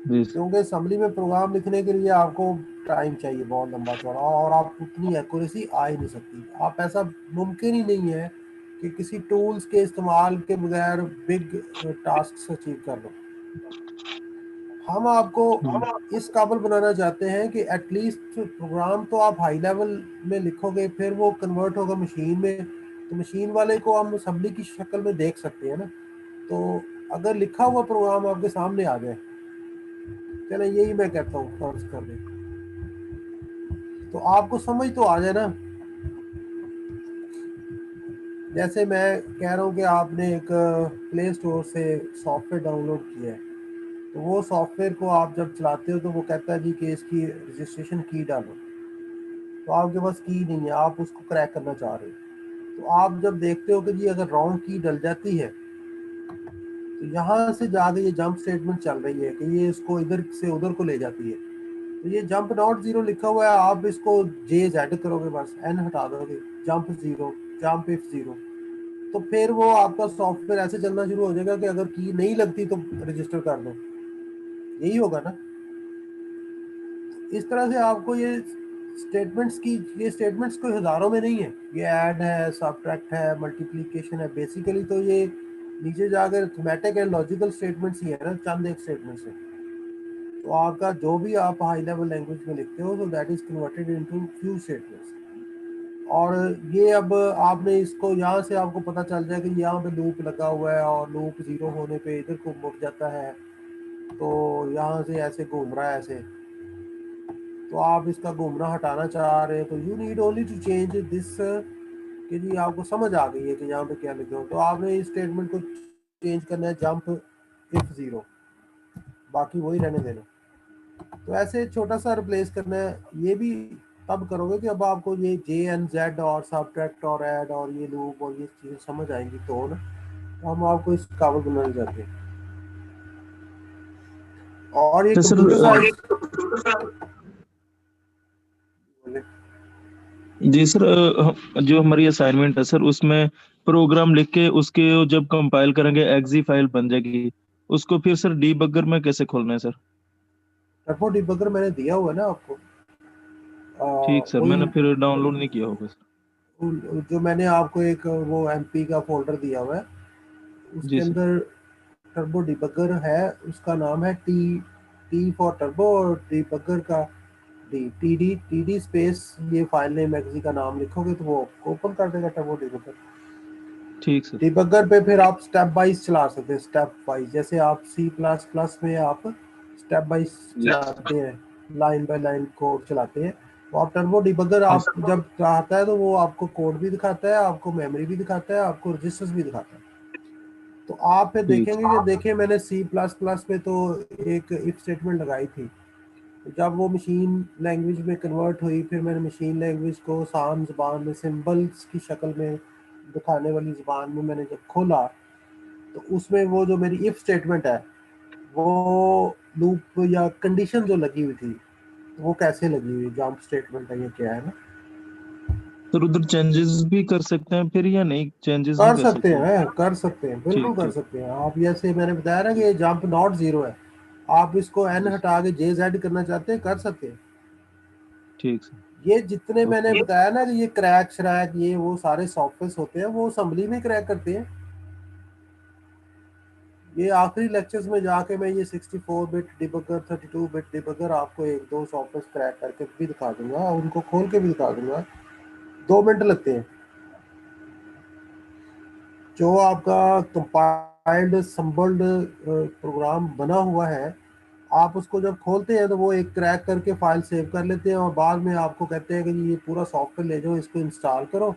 जी सर। क्योंकि असेंबली में प्रोग्राम लिखने के लिए आपको टाइम चाहिए बहुत लंबा चौड़ा, और आप उतनी एक्यूरेसी आ ही नहीं सकती। आप ऐसा मुमकिन ही नहीं है कि किसी टूल्स के इस्तेमाल के बगैर बिग टास्क अचीव कर लो। हम आपको इस काबिल बनाना चाहते हैं कि एटलीस्ट प्रोग्राम तो आप हाई लेवल में लिखोगे, फिर वो कन्वर्ट होगा मशीन में, तो मशीन वाले को हम असेंबली की शक्ल में देख सकते हैं ना। तो अगर लिखा हुआ प्रोग्राम आपके सामने आ जाए, चले यही मैं कहता हूँ फर्ज कर ले, तो आपको समझ तो आ जाए ना। जैसे मैं कह रहा हूँ कि आपने एक प्ले स्टोर से सॉफ्टवेयर डाउनलोड किया है, तो वो सॉफ्टवेयर को आप जब चलाते हो तो वो कहता है जी कि इसकी रजिस्ट्रेशन की डालो, तो आपके पास की नहीं है, आप उसको क्रैक करना चाह रहे हो। तो आप जब देखते हो कि जी अगर रॉन्ग की डल जाती है, तो यहाँ से जाके ये जंप स्टेटमेंट चल रही है कि ये इसको इधर से उधर को ले जाती है। तो ये जंप नॉट जीरो लिखा हुआ है, आप इसको जे जेड करोगे, बस एन हटा दोगे, jump zero, jump if zero, तो फिर वो आपका सॉफ्टवेयर ऐसे चलना शुरू हो जाएगा कि अगर की नहीं लगती तो रजिस्टर कर दो, यही होगा ना। इस तरह से आपको ये स्टेटमेंट्स कोई हजारों में नहीं है, ये ऐड है, सबट्रैक्ट है, मल्टीप्लिकेशन है, बेसिकली तो ये नीचे जाकर अरिथमेटिक एंड लॉजिकल स्टेटमेंट्स ही है ना, चंद एक स्टेटमेंट्स है। तो आपका जो भी आप हाई लेवल लैंग्वेज में लिखते हो, तो that is converted into few statements. और ये अब आपने इसको यहाँ से आपको पता चल जाए कि यहाँ पे लूप लगा हुआ है और लूप जीरो होने पे इधर को मुड़ जाता है, तो यहाँ से ऐसे घूम रहा है ऐसे, तो आप इसका घूमना हटाना चाह रहे हैं, तो you need only to change this, कि जी आपको समझ आ गई है कि यहाँ पे क्या लिखा हो, तो आपने इस स्टेटमेंट को चेंज करना है जंप इफ जीरो, बाकी वही रहने देना। तो ऐसे छोटा सा रिप्लेस करना है, ये भी तब करोगे कि अब आपको ये जे एंड जेड और सबट्रैक्ट और ऐड और ये लूप और ये चीजें समझ आएंगी, तो ना हम आपको इस काबिल बनाने जाते हैं। और ये तो सर कंप्यूटर साइंस, जी सर, जो हमारी असाइनमेंट है सर, उसमें प्रोग्राम लिख के उसके जब कंपाइल करेंगे एक्जी फाइल बन जाएगी, उसको फिर सर डीबगर में कैसे खोलना है सर? टर्बो डिबगर मैंने दिया हुआ है ना आपको, ठीक सर, वही मैंने फिर डाउनलोड नहीं किया होगा सर। जो मैंने आपको एक वो एमपी का फोल्डर दिया हुआ है, उसके जी सर। अंदर टर्बो डिबगर है, उसका नाम है टी टी फॉर टर्बो और डिबगर का टी डी स्पेस, ये फाइल नेम एक्जी का नाम लिखोगे तो वो ओपन कर देगा टर्बो डिबगर। ठीक सर। डिबगर पे फिर आप स्टेप वाइज चला सकते हैं, स्टेप वाइज, जैसे आप सी प्लस प्लस में आप स्टेप वाइज जी चलाते हैं, लाइन बाय लाइन कोड चलाते हैं, तो आप टर्बो डिबगर हाँ आप सर। जब आता है तो वो आपको कोड भी दिखाता है, आपको मेमोरी भी दिखाता है, आपको रजिस्टर्स भी दिखाता है। तो आप फिर ठीक देखेंगे कि देखिए मैंने सी प्लस प्लस पे तो एक इफ स्टेटमेंट लगाई थी, तो जब वो मशीन लैंग्वेज में कन्वर्ट हुई, फिर मैंने मशीन लैंग्वेज को आसान ज़बान में सिंबल्स की शक्ल में दिखाने वाली ज़बान में मैंने जब खोला, तो उसमें वो जो मेरी इफ स्टेटमेंट है, वो लूप या कंडीशन जो लगी हुई थी, तो वो कैसे लगी हुई, जंप स्टेटमेंट है, ये क्या है ना। सर उधर चेंजेस भी कर सकते हैं फिर, या नहीं चेंजेस नहीं कर कर सकते सकते? हैं, कर सकते हैं, बिल्कुल ठीक कर ठीक। सकते हैं आप। जैसे मैंने बताया ना कि ये जंप नॉट जीरो है, आप इसको एन जी हटा के जे जेड करना चाहते हैं, कर सकते हैं। ठीक सर। ये जितने मैंने ओके। बताया ना कि ये क्रैक श्रैक ये वो सारे सॉफ्टवेयर होते हैं, वो असेंबली में क्रैक करते हैं। ये आखिरी लेक्चर्स में जाके मैं ये 64 बिट डिबगर 32 बिट डिबगर आपको एक दो सॉफ्टवेयर क्रैक करके भी दिखा दूंगा, उनको खोल के भी दिखा दूंगा, 2 मिनट लगते हैं। जो आपका कंपाइल्ड संबल्ड प्रोग्राम बना हुआ है, आप उसको जब खोलते हैं तो वो एक क्रैक करके फाइल सेव कर लेते हैं, और बाद में आपको कहते हैं कि ये पूरा सॉफ्टवेयर ले जाओ, इसको इंस्टॉल करो,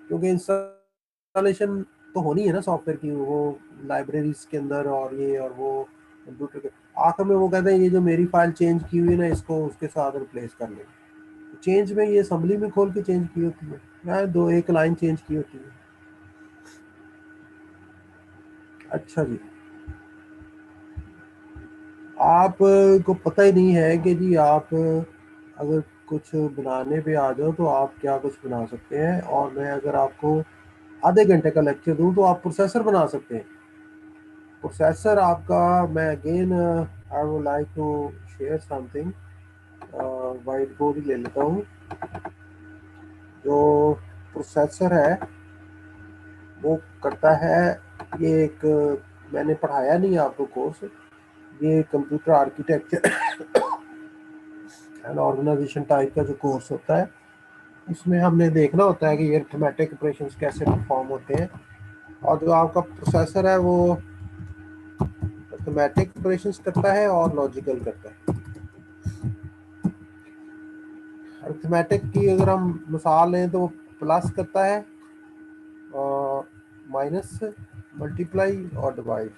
क्योंकि इंस्टॉलेशन तो होनी है ना सॉफ्टवेयर की, वो लाइब्रेरीज के अंदर और ये और वो कंप्यूटर के आखिर में वो कहते हैं ये जो मेरी फाइल चेंज की हुई है ना, इसको उसके साथ रिप्लेस कर ले। चेंज में ये असेंबली में खोल के चेंज की होती है, या दो एक लाइन चेंज की होती है। अच्छा जी, आप को पता ही नहीं है कि जी आप अगर कुछ बनाने पे आ जाओ तो आप क्या कुछ बना सकते हैं, और मैं अगर आपको आधे घंटे का लेक्चर दूं तो आप प्रोसेसर बना सकते हैं। प्रोसेसर आपका, मैं again I would like to share something, white board ही ले लेता हूँ। जो प्रोसेसर है वो करता है, ये एक मैंने पढ़ाया नहीं आपको कोर्स, ये computer architecture and organization type का जो कोर्स होता है, उसमें हमने देखना होता है कि ये अरिथमेटिक ऑपरेशंस कैसे परफॉर्म होते हैं। और जो आपका प्रोसेसर है वो अरिथमेटिक ऑपरेशंस करता है और लॉजिकल करता है। अरिथमेटिक की अगर हम मिसाल लें तो वो प्लस करता है, माइनस, मल्टीप्लाई और डिवाइड।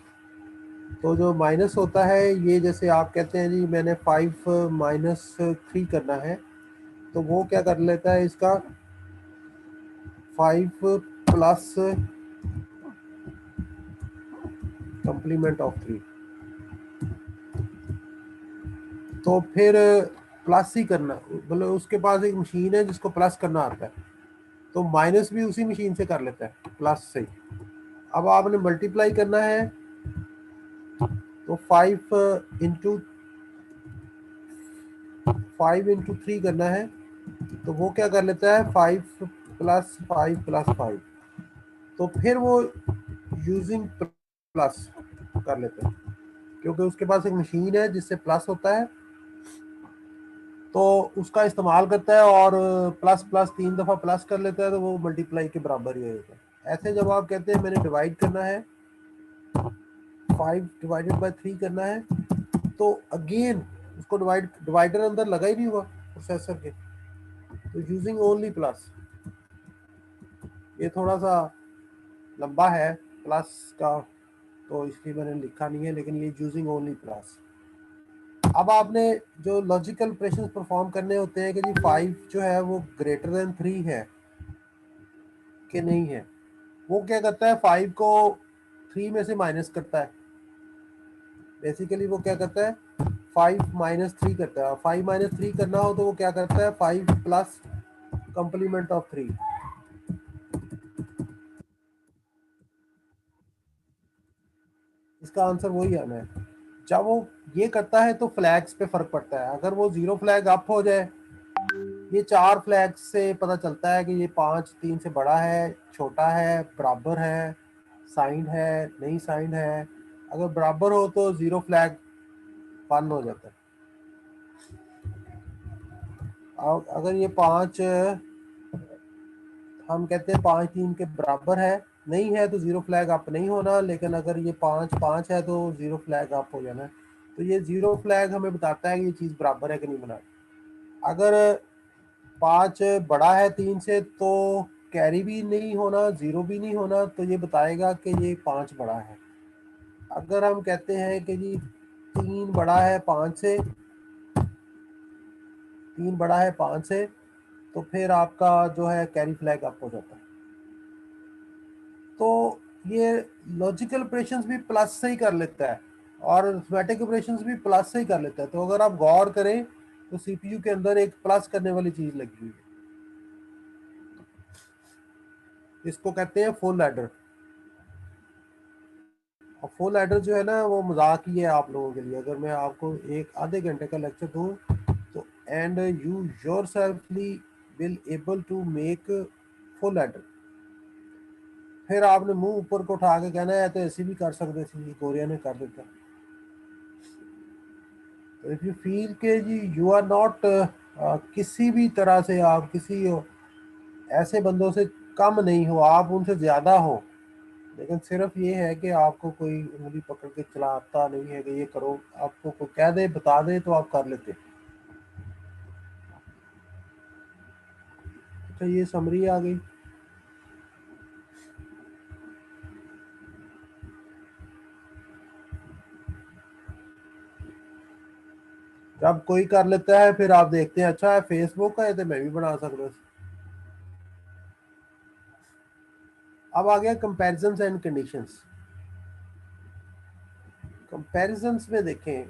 तो जो माइनस होता है, ये जैसे आप कहते हैं जी मैंने 5 माइनस 3 करना है, तो वो क्या कर लेता है, इसका 5 प्लस कंप्लीमेंट ऑफ 3, तो फिर प्लस ही करना, मतलब उसके पास एक मशीन है जिसको प्लस करना आता है, तो माइनस भी उसी मशीन से कर लेता है प्लस से। अब आपने मल्टीप्लाई करना है, तो 5 इंटू 3 करना है, तो वो क्या कर लेता है 5 प्लस 5 प्लस 5, तो फिर वो यूजिंग प्लस कर लेते हैं, क्योंकि उसके पास एक मशीन है जिससे प्लस होता है, तो उसका इस्तेमाल करता है और प्लस प्लस 3 दफ़ा प्लस कर लेता है, तो वो मल्टीप्लाई के बराबर ही होता है। ऐसे जब आप कहते हैं मैंने डिवाइड करना है, 5 डिवाइडेड बाय 3 करना है, तो अगेन उसको डिवाइडर अंदर लगा ही नहीं हुआ प्रोसेसर के, तो यूजिंग ओनली प्लस। ये थोड़ा सा लंबा है प्लस का, तो इसलिए मैंने लिखा नहीं है, लेकिन ये यूजिंग ओनली प्लस। अब आपने जो लॉजिकल ऑपरेशंस परफॉर्म करने होते हैं कि जी 5 जो है वो ग्रेटर देन 3 है कि नहीं है, वो क्या करता है 5 को 3 में से माइनस करता है। बेसिकली वो क्या करता है 5 माइनस 3 करता है, 5 माइनस 3 करना हो तो वो क्या करता है 5 प्लस कंप्लीमेंट ऑफ 3। इसका आंसर वही आना है। जब वो ये करता है तो फ्लैग्स पे फर्क पड़ता है। अगर वो 0 फ्लैग अप हो जाए, ये 4 फ्लैग से पता चलता है कि ये 5 3 से बड़ा है, छोटा है, बराबर है, साइंड है, नहीं साइंड है। अगर बराबर हो तो 0 फ्लैग बंद हो जाता है। अगर ये 5 हम कहते हैं 5 3 के बराबर है, नहीं है तो 0 फ्लैग अप नहीं होना, लेकिन अगर ये 5 5 है तो 0 फ्लैग अप हो जाना है। तो ये 0 फ्लैग हमें बताता है कि ये चीज़ बराबर है कि नहीं बना। अगर 5 बड़ा है 3 से तो कैरी भी नहीं होना, 0 भी नहीं होना, तो ये बताएगा कि ये 5 बड़ा है। अगर हम कहते हैं कि जी 3 बड़ा है 5 से, 3 बड़ा है 5 से, तो फिर आपका जो है कैरी फ्लैग अप हो जाता है। तो ये लॉजिकल ऑपरेशंस भी प्लस से ही कर लेता है और अरिथमेटिक ऑपरेशंस भी प्लस से ही कर लेता है। तो अगर आप गौर करें तो सीपीयू के अंदर एक प्लस करने वाली चीज लगी हुई है, इसको कहते हैं फुल एडर। और फुल एडर जो है ना वो मजाक ही है आप लोगों के लिए। अगर मैं आपको एक आधे घंटे का लेक्चर दूं तो and you yourselfly will able to make full adder, फिर आपने मुंह ऊपर को उठा के कहना है तो ऐसे भी कर सकते थे, कोरिया ने कर देता। तो इफ यू फील के जी यू आर नॉट, किसी भी तरह से आप किसी ऐसे बंदों से कम नहीं हो, आप उनसे ज्यादा हो, लेकिन सिर्फ ये है कि आपको कोई उंगली पकड़ के चलाता नहीं है कि ये करो, आपको कोई कह दे बता दे तो आप कर लेते। अच्छा, ये समरी आ गई। जब कोई कर लेता है फिर आप देखते हैं अच्छा है फेसबुक है तो मैं भी बना सकता। अब आ गया कंपैरिजंस एंड कंडीशंस। कंपैरिजंस में देखें,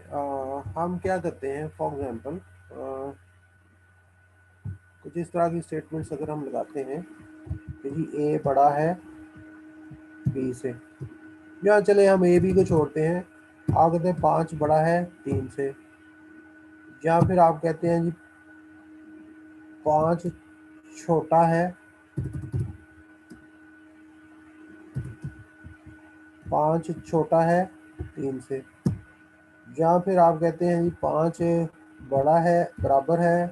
हम क्या करते हैं, फॉर एग्जांपल कुछ इस तरह की स्टेटमेंट्स अगर हम लगाते हैं कि जी ए बड़ा है बी से, या चले हम ए बी को छोड़ते हैं, आप कहते हैं 5 बड़ा है 3 से, या फिर आप कहते हैं जी 5 छोटा है 5 छोटा है 3 से, या फिर आप कहते हैं जी 5 बड़ा है बराबर है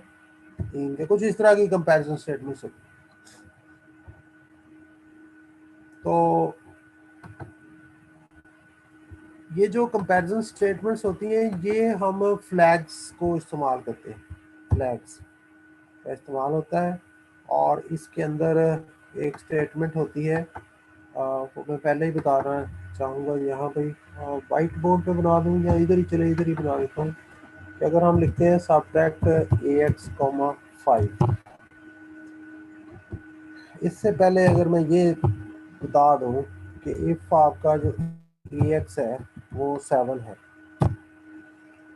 3 के। कुछ इस तरह की कंपैरिजन स्टेटमेंट्स होती है। तो ये जो कंपैरिजन स्टेटमेंट्स होती हैं ये हम फ्लैग्स को इस्तेमाल करते हैं, फ्लैग्स का इस्तेमाल होता है। और इसके अंदर एक स्टेटमेंट होती है, वो मैं पहले ही बता रहा चाहूँगा, यहाँ पे वाइट बोर्ड पे बना दूँ या इधर ही चले, इधर ही बना देता हूँ कि अगर हम लिखते हैं सब्ट्रैक्ट ax, 5, इससे पहले अगर मैं ये बता दूँ कि इफ आपका जो ax है वो 7 है,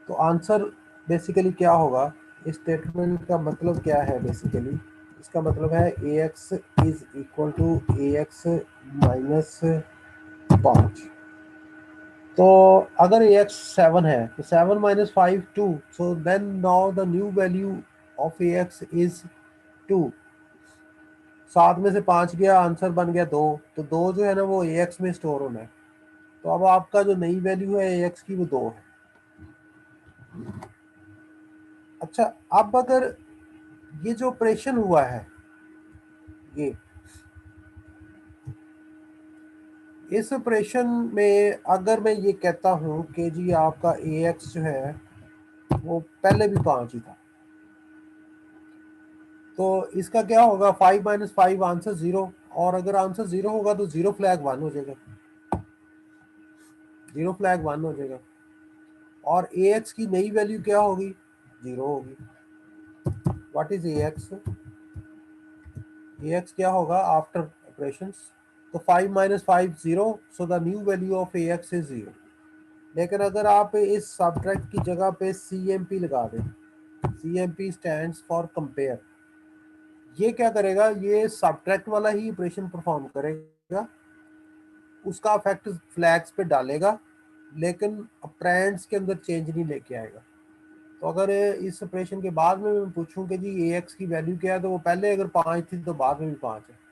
तो आंसर बेसिकली क्या होगा, इस स्टेटमेंट का मतलब क्या है बेसिकली, इसका मतलब है ax is equal to ax minus 5। तो अगर ax 7 है तो 7 minus 5 2, so then now the new value of ax is 2। 7 में से 5 गया, आंसर बन गया 2, तो 2 जो है ना वो ax में स्टोर होना है। तो अब आपका जो नई वैल्यू है ax की वो 2 है। अच्छा, अब अगर ये जो ऑपरेशन हुआ है, ये इस ऑपरेशन में अगर मैं ये कहता हूं कि जी आपका ax जो है वो पहले भी 5 ही था, तो इसका क्या होगा, 5 माइनस 5 आंसर 0। और अगर आंसर 0 होगा तो 0 फ्लैग 1 हो जाएगा, 0 फ्लैग 1 हो जाएगा। और ax की नई वैल्यू क्या होगी, 0 होगी। व्हाट इज ax, ax क्या होगा आफ्टर ऑपरेशंस, तो 5 minus 5 0, so the new value of ax is 0। लेकिन अगर आप इस सब्ट्रैक्ट की जगह पे CMP लगा दें, CMP स्टैंड्स फॉर कंपेयर, ये क्या करेगा, ये सब्ट्रैक्ट वाला ही ऑपरेशन परफॉर्म करेगा, उसका इफेक्ट फ्लैग्स पे डालेगा, लेकिन ऑपरेंड्स के अंदर चेंज नहीं लेके आएगा। तो अगर इस ऑपरेशन के बाद में मैं पूछूं कि जी ax की वैल्यू क्या है, तो वो पहले अगर 5 थी तो बाद में भी 5 है,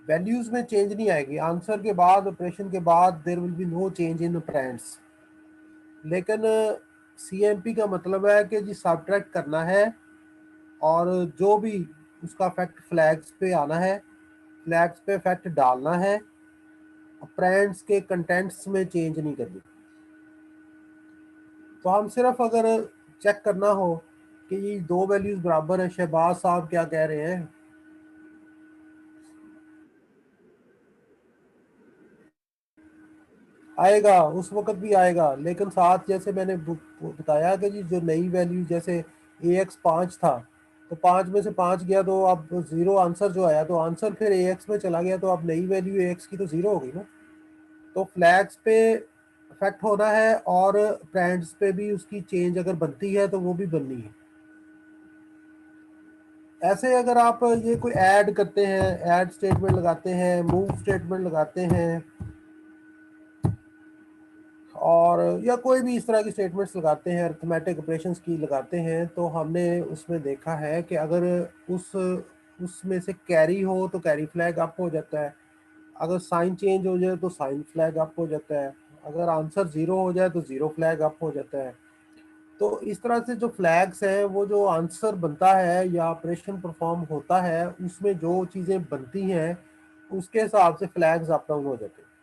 वैल्यूज में चेंज नहीं आएगी। आंसर के बाद, ऑपरेशन के बाद there will be no change in operands. लेकिन CMP का मतलब है कि जी सब्ट्रैक्ट करना है और जो भी उसका इफेक्ट फ्लैग्स पे आना है, फ्लैग्स पे इफेक्ट डालना है, ऑपरेंड्स के कंटेंट्स में चेंज नहीं करनी। तो हम सिर्फ अगर चेक करना हो कि ये दो वैल्यूज बराबर है, शहबाज साहब क्या कह रहे हैं, आएगा उस वक्त भी आएगा, लेकिन साथ जैसे मैंने बताया कि जी जो नई वैल्यू, जैसे ax 5 था तो 5 में से 5 गया तो अब 0 आंसर जो आया, तो आंसर फिर ax में चला गया, तो अब नई वैल्यू ax की तो 0 होगी ना। तो फ्लैग्स पे इफेक्ट होना है और फ्रेंड्स पे भी उसकी चेंज अगर बनती है तो वो भी बननी है। ऐसे अगर आप ये कोई ऐड करते हैं, ऐड स्टेटमेंट लगाते हैं, मूव स्टेटमेंट लगाते हैं, और या कोई भी इस तरह की स्टेटमेंट्स लगाते हैं, अरिथमेटिक ऑपरेशंस की लगाते हैं, तो हमने उसमें देखा है कि अगर उसमें से कैरी हो तो कैरी फ्लैग अप हो जाता है, अगर साइन चेंज हो जाए तो साइन फ्लैग अप हो जाता है, अगर आंसर 0 हो जाए तो 0 फ्लैग अप हो जाता है। तो इस तरह से जो फ्लैग्स हैं, वो जो आंसर बनता है या ऑपरेशन परफॉर्म होता है उसमें जो चीज़ें बनती हैं उसके हिसाब से फ्लैग्स अप डाउन हो जाते हैं।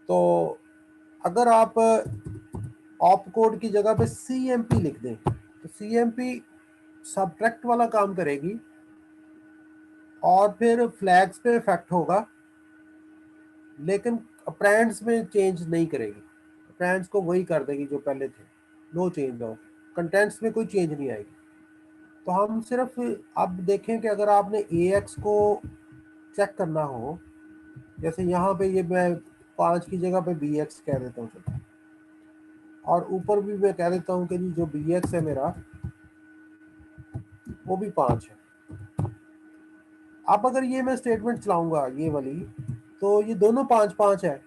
तो अगर आप ऑप कोड की जगह पे CMP लिख दें तो CMP सब्ट्रैक्ट वाला काम करेगी और फिर फ्लैग्स पे इफेक्ट होगा, लेकिन अपरेंड्स में चेंज नहीं करेगी, अपरेंड्स को वही कर देगी जो पहले थे, नो चेंज ऑफ कंटेंट्स में कोई चेंज नहीं आएगी। तो हम सिर्फ अब देखें कि अगर आपने ax को चेक करना हो, जैसे यहाँ पे ये मैं 5 की जगह पे bx कह देता हूँ, और ऊपर भी मैं कह देता हूँ कि जी जो bx है मेरा वो भी 5 है। अब अगर ये मैं स्टेटमेंट चलाऊंगा ये वाली, तो ये दोनों 5 5 है,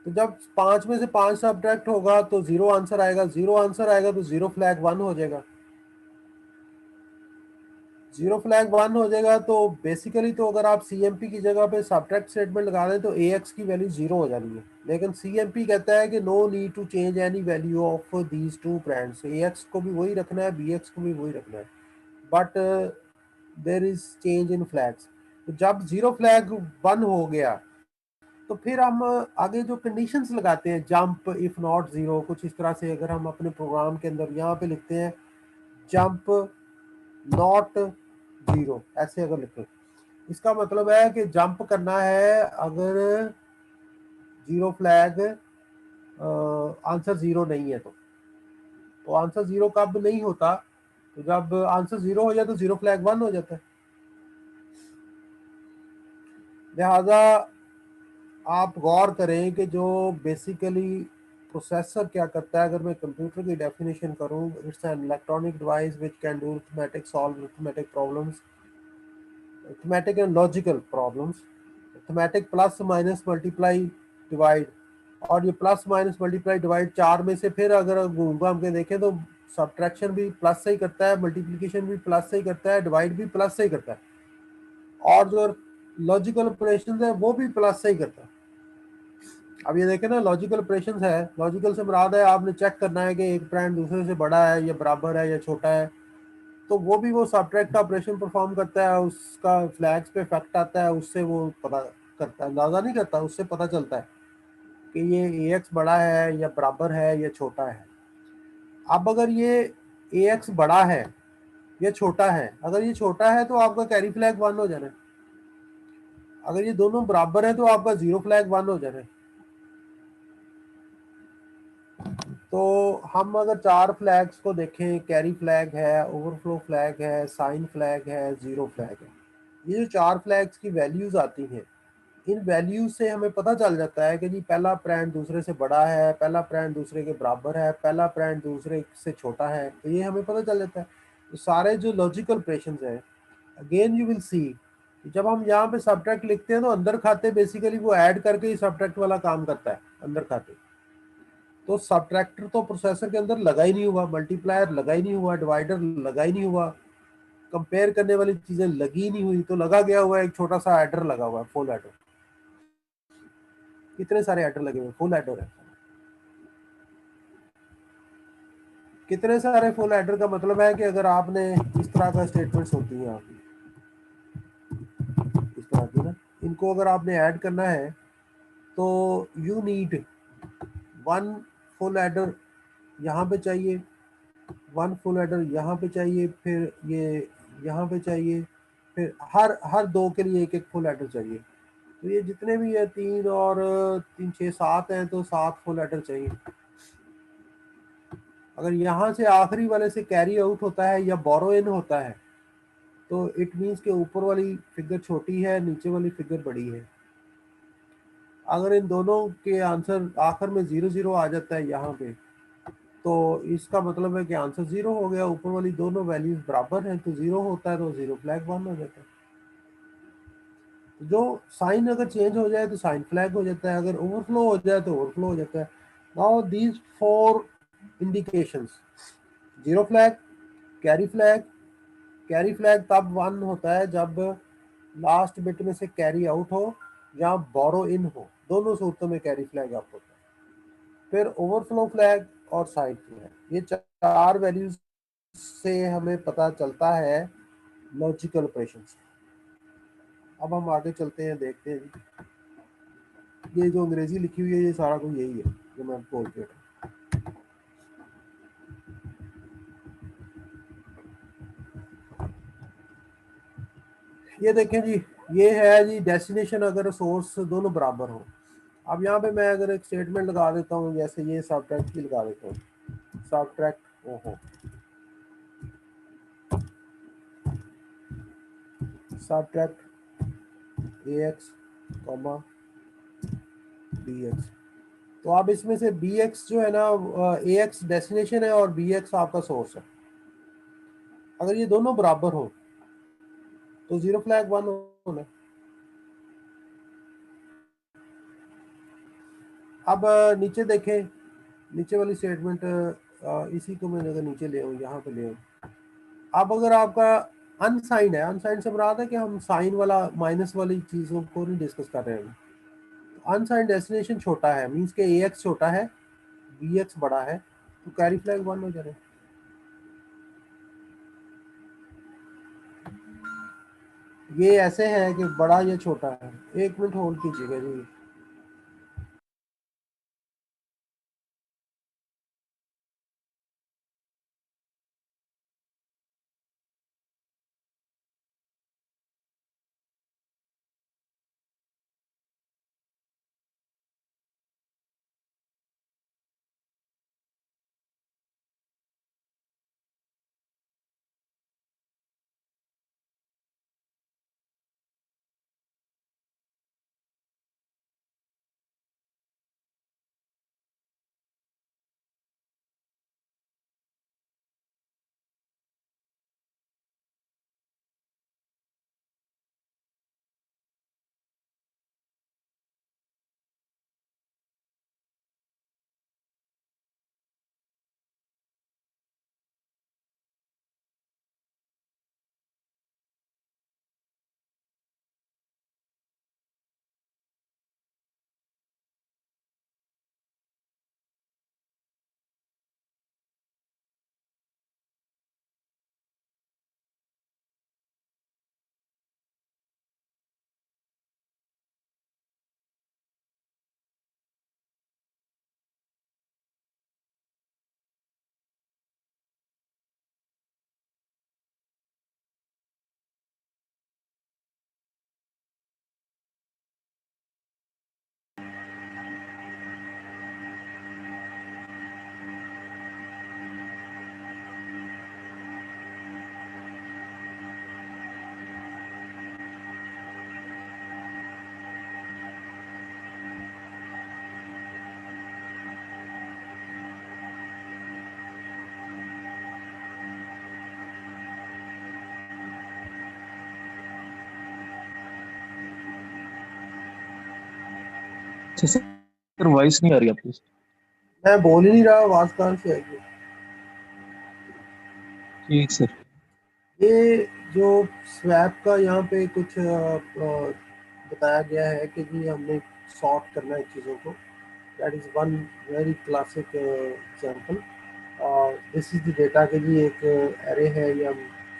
तो जब 5 में से 5 सब्ट्रैक्ट होगा तो 0 आंसर आएगा, 0 आंसर आएगा तो 0 फ्लैग 1 हो जाएगा। 0 फ्लैग 1 हो जाएगा तो बेसिकली तो अगर आप CMP की जगह पे सब्ट्रैक्ट स्टेटमेंट लगा दें तो AX की वैल्यू 0 हो जानी है, लेकिन CMP कहता है कि no need to change any value of these two brands, AX को भी वही रखना है, BX को भी वही रखना है, but there is change in flags. तो जब 0 फ्लैग 1 हो गया तो फिर हम आगे जो कंडीशंस लगाते हैं, जंप इफ नॉट 0, कुछ इस तरह से अगर हम अपने प्रोग्राम के अंदर यहाँ पे लिखते हैं जंप नॉट 0, ऐसे अगर लिखें, इसका मतलब है कि जंप करना है अगर 0 फ्लैग आंसर 0 नहीं है तो आंसर 0 कब नहीं होता, तो जब आंसर 0 हो जाए तो 0 फ्लैग 1 हो जाता है। लिहाजा आप गौर करें कि जो बेसिकली प्रोसेसर क्या करता है, अगर मैं कंप्यूटर की डेफिनेशन करूं, it's an electronic device which can do arithmetic, solve arithmetic problems, arithmetic and logical problems, arithmetic plus minus multiply divide, और ये प्लस माइनस मल्टीप्लाई डिवाइड 4 में से फिर अगर घूम घाम के देखें तो सब्ट्रैक्शन भी प्लस से ही करता है, मल्टीप्लिकेशन भी प्लस से ही करता है, डिवाइड भी प्लस से ही करता है, और जो लॉजिकल ऑपरेशंस है वो भी प्लस से ही करता है। अब ये देखें ना, लॉजिकल ऑपरेशंस है, लॉजिकल से मुराद है आपने चेक करना है कि एक ब्रांड दूसरे से बड़ा है या बराबर है या छोटा है, तो वो भी वो सब्ट्रैक्ट ऑपरेशन परफॉर्म करता है, उसका फ्लैग्स पे इफेक्ट आता है, उससे वो पता करता है, अंदाजा नहीं करता, उससे पता चलता है कि ये AX बड़ा है या बराबर है या छोटा है। अब अगर ये AX बड़ा है या छोटा है, अगर ये छोटा है तो आपका कैरी फ्लैग 1 हो जाना है, अगर ये दोनों बराबर है तो आपका 0 फ्लैग 1 हो जाना है। तो हम अगर 4 फ्लैग्स को देखें, कैरी फ्लैग है, ओवरफ्लो फ्लैग है, साइन फ्लैग है, 0 फ्लैग है, ये जो 4 फ्लैग्स की वैल्यूज आती हैं, इन वैल्यूज से हमें पता चल जाता है कि जी पहला ब्रांड दूसरे से बड़ा है, पहला ब्रांड दूसरे के बराबर है, पहला ब्रांड दूसरे से छोटा है, तो ये हमें पता चल जाता है। तो सारे जो लॉजिकल ऑपरेशंस हैं, अगेन यू विल सी, जब हम यहाँ पे सब्ट्रैक्ट लिखते हैं तो अंदर खाते बेसिकली वो ऐड करके ही सब्ट्रैक्ट वाला काम करता है अंदर खाते, तो सब्ट्रैक्टर तो प्रोसेसर के अंदर लगा ही नहीं हुआ, मल्टीप्लायर लगा ही नहीं हुआ, डिवाइडर लगा ही नहीं हुआ, कंपेयर करने वाली चीजें लगी नहीं हुई, तो लगा गया हुआ एक छोटा सा एडर लगा हुआ है, फुल एडर। कितने सारे एडर लगे हुए, फुल एडर है, कितने सारे फुल एडर का मतलब है कि अगर आपने इस तरह का स्टेटमेंट्स होती हैं आपकी इस तरह की ना, इनको अगर आपने ऐड करना है तो यू नीड 1 फुल एडर यहाँ पे चाहिए, 1 फुल एडर यहाँ पे चाहिए, फिर ये यहाँ पे चाहिए, फिर हर 2 के लिए एक फुल एडर चाहिए, तो ये जितने भी है 3 और 3 6 7 हैं, तो 7 फुल एडर चाहिए। अगर यहाँ से आखिरी वाले से कैरी आउट होता है या बोरो इन होता है तो इट मीन्स के ऊपर वाली फिगर छोटी है, नीचे वाली फिगर बड़ी है। अगर इन दोनों के आंसर आखिर में 0 0 आ जाता है यहाँ पे, तो इसका मतलब है कि आंसर 0 हो गया, ऊपर वाली दोनों वैल्यूज बराबर हैं, तो 0 होता है तो 0 फ्लैग 1 हो जाता है। जो साइन अगर चेंज हो जाए तो साइन फ्लैग हो जाता है, अगर ओवरफ्लो हो जाए तो ओवरफ्लो हो जाता है। Now these 4 indications, 0 flag, carry flag, carry flag तब 1 होता है जब लास्ट बिट में से कैरी आउट हो या बोरो इन हो, दोनों सूरतों में कैरी फ्लैग अप होता है। फिर ओवरफ्लो फ्लैग और साइड फ्लैग, ये 4 वैल्यूज से हमें पता चलता है लॉजिकल ऑपरेशंस। अब हम आगे चलते हैं, देखते हैं ये जो अंग्रेजी लिखी हुई है ये सारा कुछ यही है जो मैं बोल के हूँ। ये देखें जी, ये है जी डेस्टिनेशन अगर सोर्स दोनों बराबर हो। अब यहाँ पे मैं अगर एक स्टेटमेंट लगा देता हूँ, जैसे ये सब्ट्रैक्ट की लगा देता हूँ, सब्ट्रैक्ट ओहो सब्ट्रैक्ट AX कॉमा BX, तो अब इसमें से BX जो है ना, AX डेस्टिनेशन है और BX आपका सोर्स है। अगर ये दोनों बराबर हो तो 0 फ्लैग 1 होना। अब नीचे देखें, नीचे वाली स्टेटमेंट, इसी को मैंने अगर नीचे ले आऊँ, यहाँ पे ले आऊँ। अब अगर आपका अनसाइंड है, अनसाइंड से मुराद है कि हम साइन वाला माइनस वाली चीज़ों को नहीं डिस्कस कर रहे हैं। अनसाइंड डेस्टिनेशन छोटा है, मीन्स के ए एक्स छोटा है, बी एक्स बड़ा है, तो कैरी फ्लैग 1 हो जाए। ये ऐसे है कि बड़ा या छोटा है। एक मिनट होल्ड कीजिएगा जी। अच्छा सर, वॉइस नहीं आ रही आपकी। मैं बोल ही नहीं रहा, आवाज कहाँ से आएगी? ठीक सर। ये जो स्वैप का यहाँ पे कुछ बताया गया है कि जी हमने सॉर्ट करना है चीज़ों को। That is one very classic example. This is the data के जी एक एरे है, या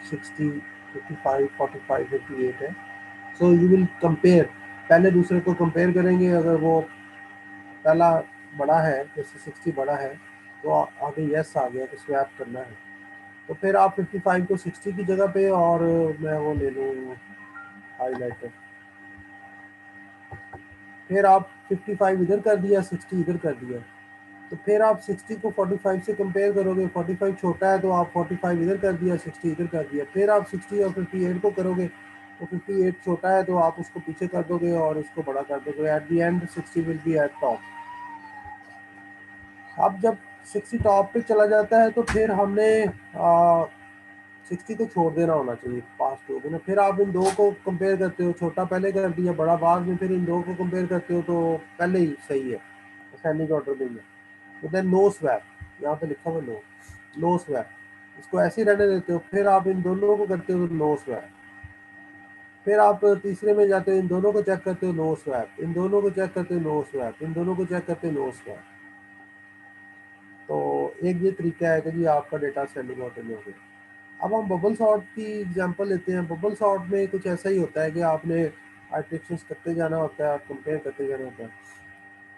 60, 55, 45, 58 है। सो यू विल कंपेयर, पहले दूसरे को कंपेयर करेंगे। अगर वो पहला बड़ा है, जैसे 60 बड़ा है, तो आगे यस आ गया, तो स्वैप करना है। तो फिर आप 55 को 60 की जगह पे, और मैं वो ले लूँ हाईलाइटर, फिर आप 55 इधर कर दिया, 60 इधर कर दिया। तो फिर आप 60 को 45 से कंपेयर करोगे, 45 छोटा है तो आप 45 इधर कर दिया, 60 इधर कर दिया। फिर आप 60 और 58 को करोगे, तो 58 छोटा है तो आप उसको पीछे कर दोगे और उसको बड़ा कर दोगे। At the end 60 will be eight top. अब जब 60 टॉप पे चला जाता है, तो फिर हमने 60 को छोड़ देना होना चाहिए पास टू में। फिर आप इन दो को कंपेयर करते हो, छोटा पहले कर दिया, बड़ा बाद में, फिर इन दो को कंपेयर करते हो तो पहले ही सही है, असेंडिंग ऑर्डर में ही है। तो देन नो स्वैप, यहाँ पे लिखा हुआ नो स्वैप, इसको ऐसे ही रहने देते हो। फिर आप इन दोनों को करते हो तो नो स्वैप। फिर आप तीसरे में जाते हो, इन दोनों को चेक करते हो, नो स्वैप, इन दोनों को चेक करते हो, नो स्वैप, इन दोनों को चेक करते हो, नो स्वैप। तो एक ये तरीका है कि जी आपका डेटा असेंडिंग ऑर्डर में हो गया। अब हम बबल सॉर्ट की एग्जांपल लेते हैं। बबल सॉर्ट में कुछ ऐसा ही होता है कि आपने आइट्रेशंस करते जाना होता है, कंपेयर करते जाना होता है।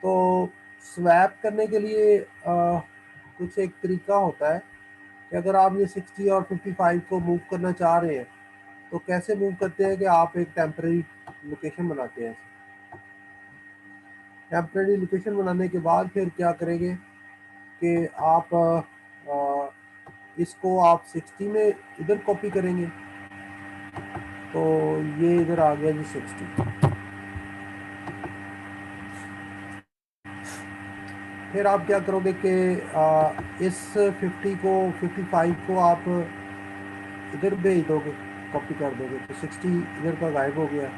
तो स्वैप करने के लिए कुछ एक तरीका होता है कि अगर आप ये 60 और 55 को मूव करना चाह रहे हैं, तो कैसे मूव करते हैं कि आप एक टेम्परेरी लोकेशन बनाते हैं। टेम्परेरी लोकेशन बनाने के बाद फिर क्या करेंगे कि आप इसको आप 60 में इधर कॉपी करेंगे, तो ये इधर आ गया जी 60। फिर आप क्या करोगे कि इस 50 को 55 को आप इधर भेज दोगे, कॉपी कर दोगे, तो 60 इधर का गायब हो गया।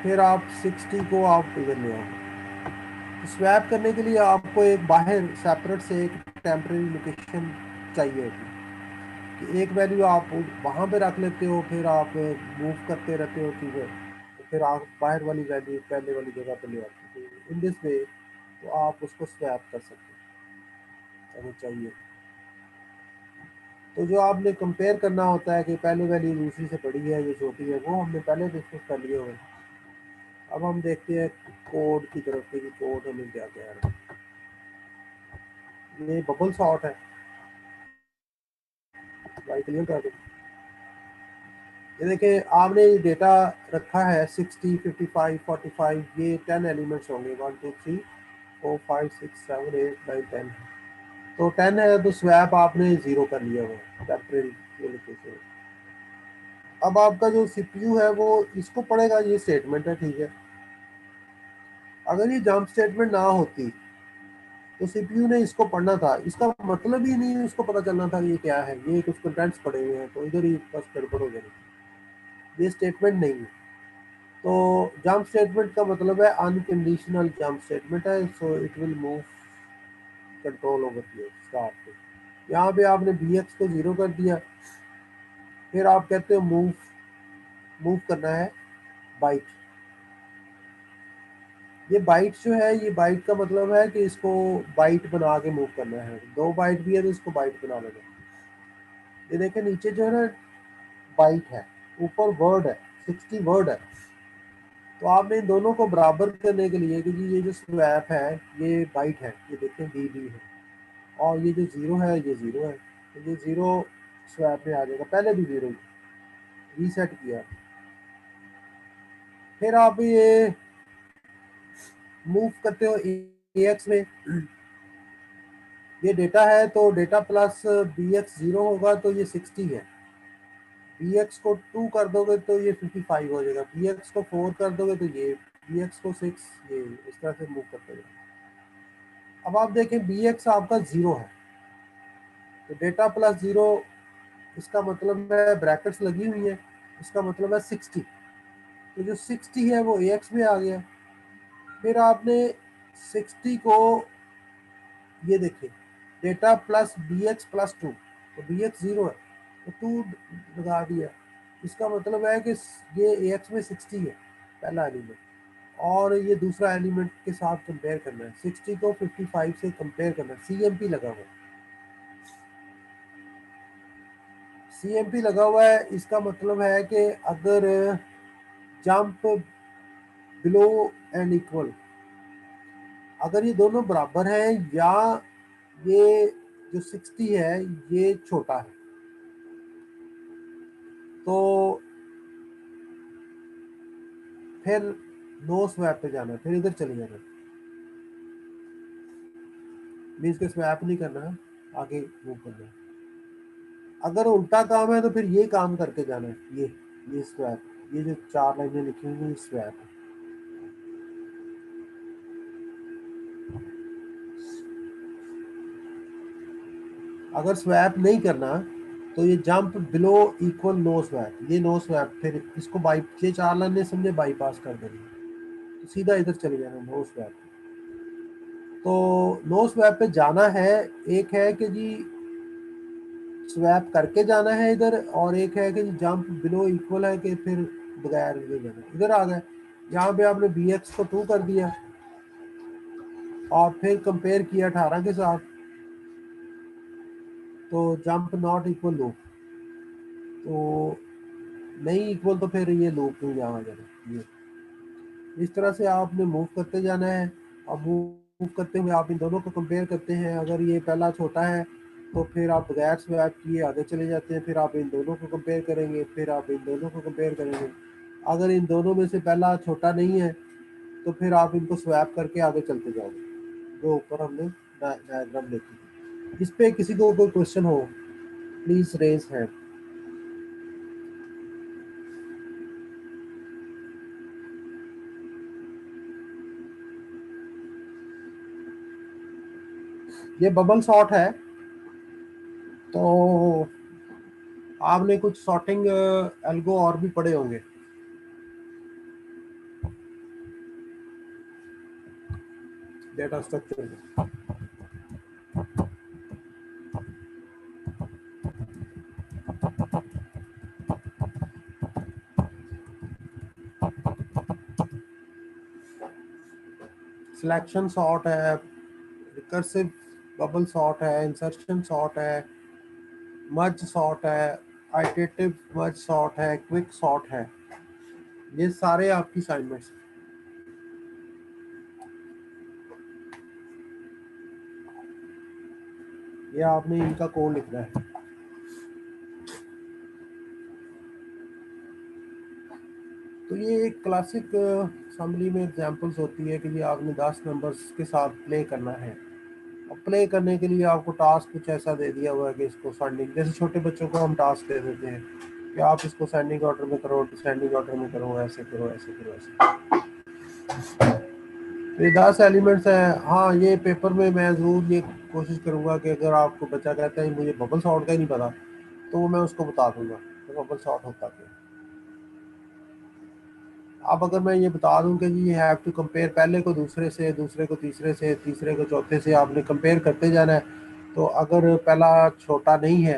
फिर आप 60 को आप इधर ले आओगे। स्वैप करने के लिए आपको एक बाहर सेपरेट से एक टेम्परेरी लोकेशन चाहिए होती है कि एक वैल्यू आप वहाँ पे रख लेते हो, फिर आप मूव करते रहते हो चीज़ें, तो फिर आप बाहर वाली वैल्यू पहले वाली जगह पे ले आते हो। इन दिस वे तो आप उसको स्वैप कर सकते हो अगर चाहिए। तो जो आपने कंपेयर करना होता है कि पहले वैल्यू दूसरी से बड़ी है या छोटी है, वो हमने पहले डिस्कस कर लिए हुए। अब हम देखते हैं कोड की तरफ से कि कोड हमें क्या कह रहा है। ये बबल सॉर्ट है, भाई क्लियर कर दो। ये देखिए आपने डेटा रखा है 60, 55, 45, ये 10 एलिमेंट्स होंगे, 1 2 3 4 5 6 7 8 9 10। तो 10 है तो स्वैप आपने 0 कर लिया हुआ टेम्परेरी। अब आपका जो सीपीयू है वो इसको पढ़ेगा, ये स्टेटमेंट है, ठीक है। अगर ये जंप स्टेटमेंट ना होती तो सीपीयू ने इसको पढ़ना था, इसका मतलब ही नहीं उसको पता चलना था ये क्या है, ये कुछ कंटेंट्स पड़े हुए हैं, तो इधर ही बस गड़बड़ हो जाएगी। ये स्टेटमेंट नहीं है। तो जंप स्टेटमेंट का मतलब है अनकंडीशनल जंप स्टेटमेंट है, so it will move control over here start पे। यहाँ पे आपने bx को 0 कर दिया, फिर आप कहते हो मूव, मूव करना है बाइट। ये बाइट जो है, ये बाइट का मतलब है कि इसको बाइट बना के मूव करना है। 2 बाइट भी है तो इसको बाइट बना लेना। ये देखें नीचे जो है ना बाइट है, ऊपर वर्ड है, 60 वर्ड है। तो आपने इन दोनों को बराबर करने के लिए कि जी ये जो स्वैप है ये बाइट है, ये देखें डी है, और ये जो 0 है ये 0 है, तो ये 0 स्वैप में आ जाएगा, पहले भी 0 रीसेट किया। फिर आप ये मूव करते हो AX में, ये डेटा है तो डेटा प्लस BX 0 होगा तो ये 60 है। BX को 2 कर दोगे तो ये 55 हो जाएगा, BX को 4 कर दोगे तो ये, BX को 6, ये इस तरह से मूव करते जाएगा। अब आप देखें BX आपका 0 है तो डेटा प्लस 0, इसका मतलब है ब्रैकेट्स लगी हुई है, इसका मतलब है 60। तो जो 60 है वो AX में आ गया। फिर आपने 60 को ये देखिए डेटा प्लस BX प्लस 2, तो BX 0 है तो 2 लगा दिया, इसका मतलब है कि ये AX में 60 है पहला एलिमेंट, और ये दूसरा एलिमेंट के साथ कंपेयर करना है, 60 को 55 से कंपेयर करना है। CMP लगा हुआ है, CMP लगा हुआ है, इसका मतलब है कि अगर जंप बिलो एंड इक्वल, अगर ये दोनों बराबर हैं या ये जो 60 है ये छोटा है, तो फिर नो स्वैप पे जाना है, फिर इधर चले जाना है, मीन्स के स्वैप नहीं करना है, आगे मूव करना है। अगर उल्टा काम है तो फिर ये काम करके जाना है, ये स्वैप, ये जो 4 लाइनें लिखी हुई है स्वैप है। अगर स्वैप नहीं करना तो ये jump below equal no swap, ये नो स्वैप, फिर इसको बाई, ये 4 लाइनें समझे बाईपास कर देनी, तो सीधा इधर चले जाना नो स्वैप। तो नो स्वैप पे जाना है, एक है कि जी स्वैप करके जाना है इधर, और एक है कि जंप बिलो इक्वल है कि फिर बगैर इधर जाना। इधर आ गए, यहाँ पे आपने BX को 2 कर दिया और फिर कंपेयर किया 18 के साथ, तो जंप नॉट इक्वल लूप, तो नहीं इक्वल तो फिर ये लूप में जाना जाना। ये इस तरह से आपने मूव करते जाना है, और मूव करते हुए आप इन दोनों को कंपेयर करते हैं। अगर ये पहला छोटा है तो फिर आप बगैर स्वैप किए आगे चले जाते हैं, फिर आप इन दोनों को कंपेयर करेंगे, फिर आप इन दोनों को कंपेयर करेंगे। अगर इन दोनों में से पहला छोटा नहीं है तो फिर आप इनको स्वैप करके आगे चलते जाओगे, जो ऊपर हमने डायग्राम देखी थी। इस पे किसी को कोई क्वेश्चन हो प्लीज रेज हैंड। ये बबल सॉर्ट है, तो आपने कुछ सॉर्टिंग एल्गो और भी पढ़े होंगे। डेटा स्ट्रक्चर में। सिलेक्शन सॉर्ट है, रिकर्सिव बबल सॉर्ट है, इंसर्शन सॉर्ट है, मर्ज सॉर्ट है, आइटरेटिव मर्ज सॉर्ट है, क्विक सॉर्ट है। ये सारे आपकी असाइनमेंट्स। ये आपने इनका कोड लिखना है। तो ये एक क्लासिक असेंबली में एग्जांपल्स होती है कि ये आपने 10 नंबर्स के साथ प्ले करना है। अब प्ले करने के लिए आपको टास्क कुछ ऐसा दे दिया हुआ है कि इसको सेंडिंग, जैसे छोटे बच्चों को हम टास्क दे देते हैं कि आप इसको सेंडिंग ऑर्डर में करो, डिसेंडिंग ऑर्डर में करो, ऐसे करो, ऐसे करो, ऐसे। तो ये 10 एलिमेंट्स हैं। हाँ, ये पेपर में मैं जरूर ये कोशिश करूंगा कि अगर आपको बच्चा कहता है मुझे बबल सॉर्ट का ही नहीं पता, तो मैं उसको बता दूंगा तो बबल सॉर्ट होता क्या। अब अगर मैं ये बता दूं कि जी ये हैव टू कंपेयर, पहले को दूसरे से, दूसरे को तीसरे से, तीसरे को चौथे से, आपने कंपेयर करते जाना है। तो अगर पहला छोटा नहीं है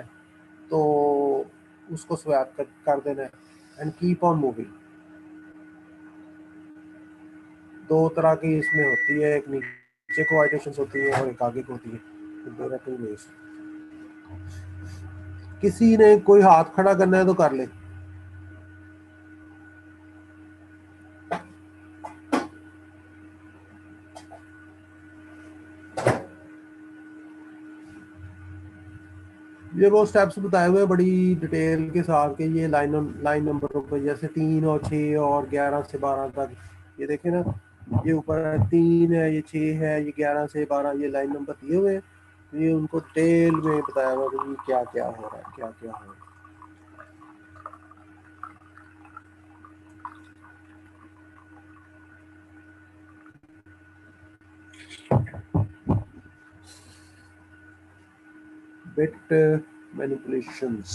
तो उसको स्वैप कर देना है एंड कीप ऑन मूविंग। दो तरह की इसमें होती है, एक नीचे को आइटरेशंस होती है और एक आगे को होती है। There are two ways. किसी ने कोई हाथ खड़ा करना है तो कर ले। ये वो स्टेप्स बताए हुए बड़ी डिटेल के साथ कि ये लाइन नंबर पर, जैसे 3 और 6 और 11 से 12 तक। ये देखें ना, ये ऊपर 3 है, ये 6 है, ये 11 से 12, ये लाइन नंबर दिए हुए हैं। तो ये उनको डिटेल में बताया हुआ कि क्या क्या हो रहा है, क्या क्या हो रहा है। Bit manipulations.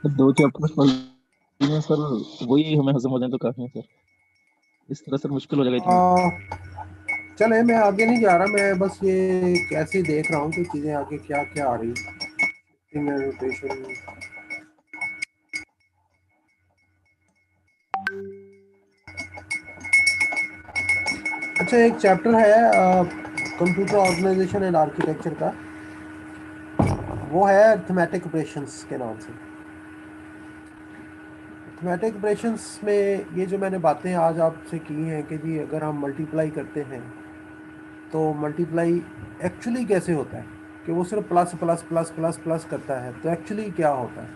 दो चैप्टर पढ़ लिए सर, वही हमें हजम हो जाए तो काफी है सर। इस तरह सर मुश्किल हो जाएगा इतनी। चले, मैं आगे नहीं जा रहा, मैं बस ये कैसे देख रहा हूँ कि चीज़ें आगे क्या क्या आ रही मैनिपुलेशन। अच्छा, एक चैप्टर है कंप्यूटर ऑर्गेनाइजेशन एंड आर्किटेक्चर का, वो है अरिथमेटिक ऑपरेशंस के नाम से। अरिथमेटिक ऑपरेशंस में ये जो मैंने बातें आज आपसे की हैं कि जी अगर हम मल्टीप्लाई करते हैं तो मल्टीप्लाई एक्चुअली कैसे होता है, कि वो सिर्फ plus plus plus plus plus करता है। तो एक्चुअली क्या होता है,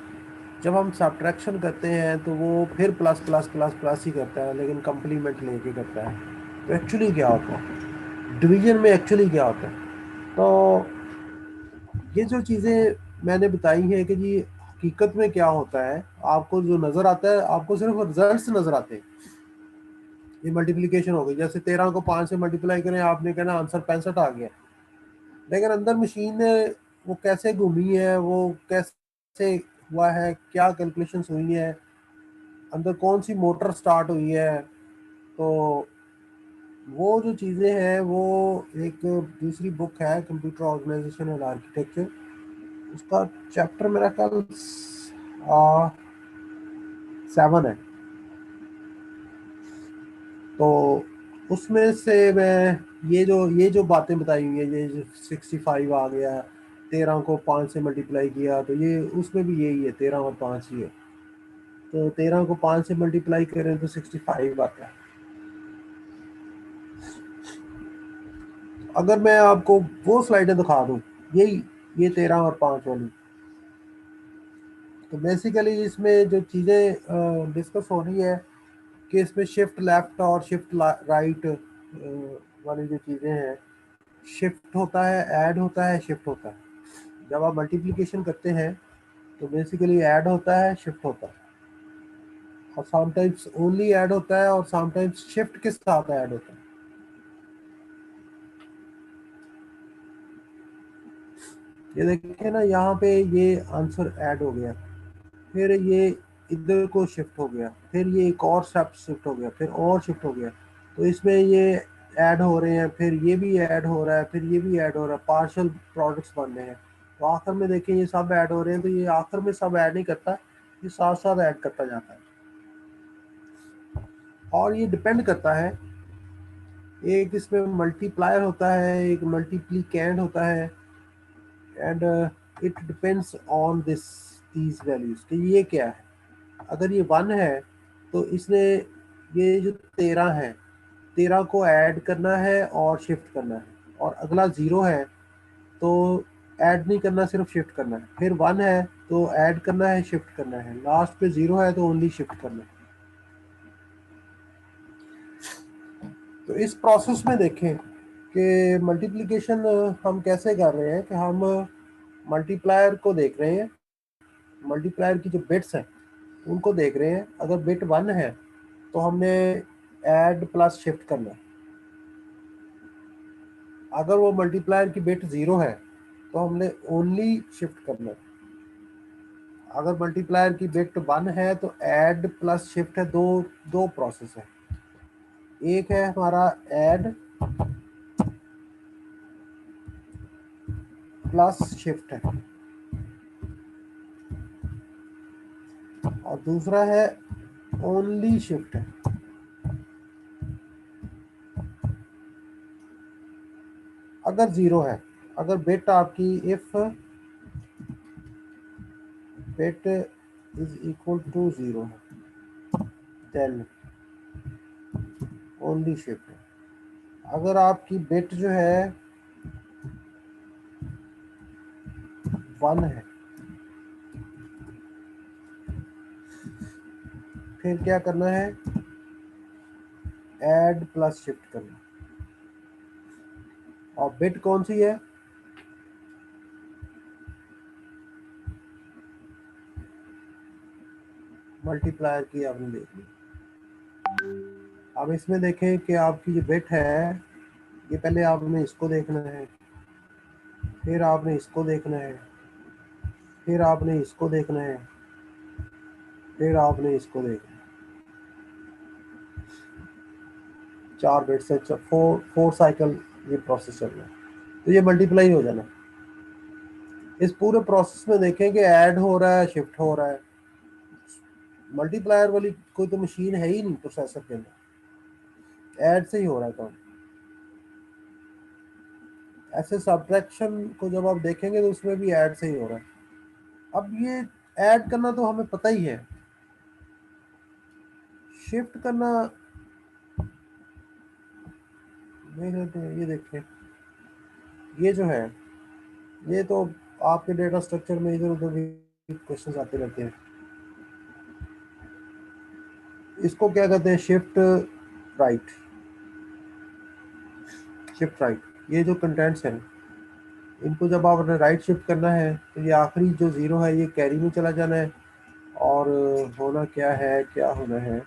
जब हम सब्ट्रैक्शन करते हैं तो वो फिर प्लस प्लस प्लस प्लस ही करता है, लेकिन कंप्लीमेंट लेके करता है। तो एक्चुअली क्या होता है, डिवीजन में एक्चुअली क्या होता है। तो ये जो चीज़ें मैंने बताई हैं कि जी हकीकत में क्या होता है, आपको जो नज़र आता है, आपको सिर्फ रिजल्ट्स नज़र आते हैं। ये मल्टीप्लिकेशन हो गई, जैसे 13 को 5 से मल्टीप्लाई करें, आपने कहना आंसर 65 आ गया, लेकिन अंदर मशीन ने वो कैसे घूमी है, वो कैसे हुआ है, क्या कैलकुलेशंस हुई है, अंदर कौन सी मोटर स्टार्ट हुई है, तो वो जो चीज़ें हैं वो एक दूसरी बुक है कंप्यूटर ऑर्गेनाइजेशन एंड आर्किटेक्चर, उसका चैप्टर मेरा ख्याल 7 है। तो उसमें से मैं ये जो बातें बताई हुई है, ये जो 65 आ गया, 13 को 5 से मल्टीप्लाई किया, तो ये उसमें भी यही है, 13 और 5 ही है। तो 13 को 5 से मल्टीप्लाई करें तो 65 आता है। अगर मैं आपको वो स्लाइडें दिखा दूं, यही ये 13 और 5 वाली, तो बेसिकली इसमें जो चीज़ें डिस्कस हो रही है कि इसमें शिफ्ट लेफ्ट और शिफ्ट राइट वाली जो चीज़ें हैं, शिफ्ट होता है, ऐड होता है, शिफ्ट होता है। जब आप मल्टीप्लिकेशन करते हैं तो बेसिकली ऐड होता है, शिफ्ट होता है, और समटाइम्स ओनली ऐड होता है और समटाइम्स शिफ्ट के साथ ऐड होता है। ये देखिए ना, यहाँ पे ये आंसर ऐड हो गया, फिर ये इधर को शिफ्ट हो गया, फिर ये एक और स्टेप शिफ्ट हो गया, फिर और शिफ्ट हो गया। तो इसमें ये ऐड हो रहे हैं, फिर ये भी ऐड हो रहा है, फिर ये भी ऐड हो रहा है, पार्शियल प्रोडक्ट्स बन रहे हैं। तो आखिर में देखें ये सब ऐड हो रहे हैं, तो ये आखिर में सब ऐड नहीं करता, ये साथ साथ ऐड करता जाता है। और ये डिपेंड करता है, एक इसमें मल्टीप्लायर होता है, एक मल्टीप्लीकेंड होता है, and it depends on these values कि ये क्या है। अगर ये 1 है तो इसने ये जो 13 है, 13 को ऐड करना है और शिफ्ट करना है, और अगला 0 है तो ऐड नहीं करना, सिर्फ शिफ्ट करना है। फिर 1 है तो ऐड करना है, शिफ्ट करना है। लास्ट पे 0 है तो ओनली शिफ्ट करना है। तो इस प्रोसेस में देखें कि मल्टीप्लिकेशन हम कैसे कर रहे हैं, कि हम मल्टीप्लायर को देख रहे हैं, मल्टीप्लायर की जो बिट्स हैं उनको देख रहे हैं। अगर बिट 1 है तो हमने ऐड प्लस शिफ्ट करना है। अगर वो मल्टीप्लायर की बिट 0 है तो हमने ओनली शिफ्ट करना है। अगर मल्टीप्लायर की बिट 1 है तो ऐड प्लस शिफ्ट है, दो दो प्रोसेस है। एक है हमारा ऐड प्लस शिफ्ट है, और दूसरा है ओनली शिफ्ट है। अगर 0 है, अगर बिट आपकी if bit is equal to 0 है देन ओनली शिफ्ट है। अगर आपकी बिट जो है 1 है, फिर क्या करना है, ऐड प्लस शिफ्ट करना। और बिट कौन सी है, मल्टीप्लायर की आपने देख ली। अब इसमें देखें कि आपकी जो बिट है, ये पहले आपने इसको देखना है, फिर आपने इसको देखना है, फिर आपने इसको देखना है, फिर आपने इसको देखना है। 4 बिट से 4 साइकिल ये प्रोसेस चल रहा है, तो ये मल्टीप्लाई हो जाना। इस पूरे प्रोसेस में देखें कि ऐड हो रहा है, शिफ्ट हो रहा है। मल्टीप्लायर वाली कोई तो मशीन है ही नहीं प्रोसेसर के अंदर, ऐड से ही हो रहा है काम। ऐसे सब्ट्रैक्शन को जब आप देखेंगे तो उसमें भी ऐड से ही हो रहा है। अब ये ऐड करना तो हमें पता ही है, शिफ्ट करना देख लेते हैं। ये देखें, ये जो है, ये तो आपके डेटा स्ट्रक्चर में इधर उधर भी क्वेश्चंस आते रहते हैं। इसको क्या कहते हैं, शिफ्ट राइट। शिफ्ट राइट, ये जो कंटेंट्स हैं इनको जब आपने राइट शिफ्ट करना है तो ये आखिरी जो 0 है ये कैरी में चला जाना है, और होना क्या है, क्या होना है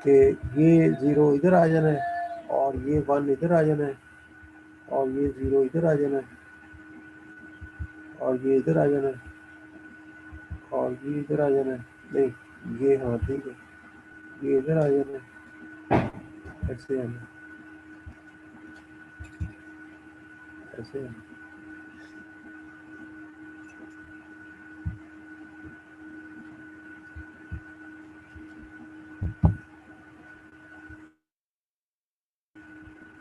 कि ये 0 इधर आ जाना है, और ये 1 इधर आ जाना है, और ये 0 इधर आ जाना है, और ये इधर आ जाना है, और ये इधर आ जाना है। नहीं, ये हाँ ठीक है, ये इधर आ जाना है, ऐसे आना है, ऐसे आना है।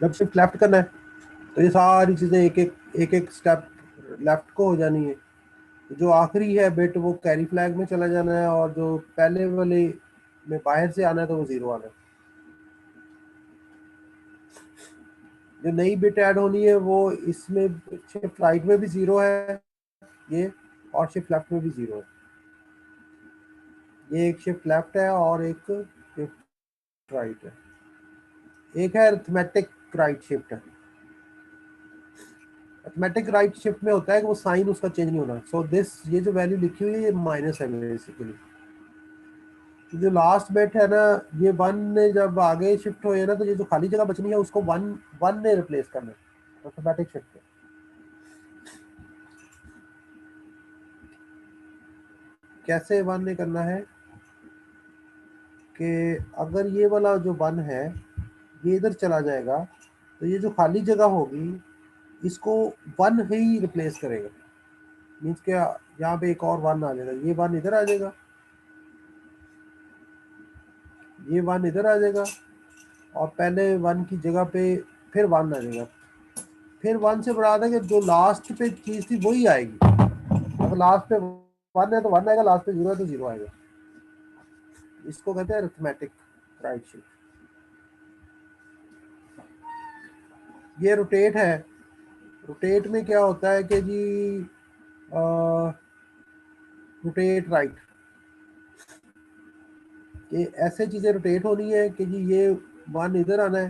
जब शिफ्ट लेफ्ट करना है तो ये सारी चीज़ें एक एक स्टेप लेफ्ट को हो जानी है। जो आखिरी है बिट वो कैरी फ्लैग में चला जाना है, और जो पहले वाले में बाहर से आना है तो वो 0 आना है। जो नई बिट ऐड होनी है वो इसमें शिफ्ट राइट में भी 0 है ये, और शिफ्ट लेफ्ट में भी 0 है। ये एक शिफ्ट लेफ्ट है और एक शिफ्ट राइट है। एक है अरिथमेटिक राइट शिफ्ट है। अरिथमेटिक राइट शिफ्ट में होता है कि वो साइन उसका चेंज नहीं होना। सो दिस, ये जो वैल्यू लिखी हुई है ये माइनस है बेसिकली। तो जो लास्ट बिट है ना, ये 1 ने जब आगे शिफ्ट हो ना तो ये जो खाली जगह बचनी है उसको 1 ने रिप्लेस करना है अरिथमेटिक शिफ्ट में। कैसे 1 ने करना है कि अगर ये वाला जो 1 है ये इधर चला जाएगा तो ये जो खाली जगह होगी इसको 1 ही रिप्लेस करेगा। मीन्स क्या, यहाँ पे एक और 1 आ जाएगा, ये 1 इधर आ जाएगा, ये 1 इधर आ जाएगा और पहले 1 की जगह पे फिर 1 आ जाएगा। फिर 1 से बढ़ा देंगे, जो लास्ट पे चीज थी वही आएगी। अगर लास्ट पे 1 है तो 1 आएगा, लास्ट पे 0 है तो 0 आएगा। इसको कहते हैं अरिथमेटिक राइट शिफ्ट। ये रोटेट है। रोटेट में क्या होता है कि जी रोटेट राइट, कि ऐसे चीजें रोटेट होनी है कि जी ये 1 इधर आना है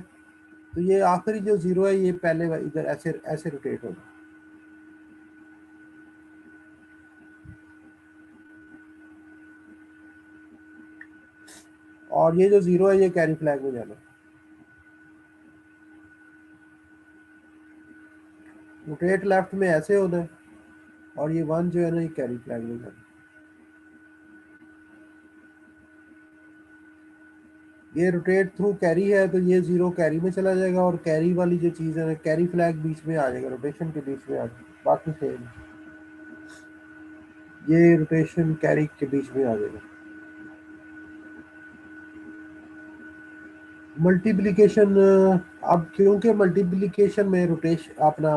तो ये आखिरी जो 0 है ये पहले इधर ऐसे ऐसे रोटेट होगा। और ये जो 0 है ये कैरी फ्लैग में जाना। रोटेट लेफ्ट में ऐसे होना है और ये 1 जो है ना ये कैरी फ्लैग में जाना। ये रोटेट थ्रू कैरी है तो ये 0 कैरी में चला जाएगा और कैरी वाली जो चीज है ना कैरी फ्लैग बीच में आ जाएगा, रोटेशन के बीच में आ जाएगा। बाकी सेम, ये रोटेशन कैरी के बीच में आ जाएगा। मल्टीप्लिकेशन, अब क्योंकि मल्टीप्लिकेशन में रोटेशन अपना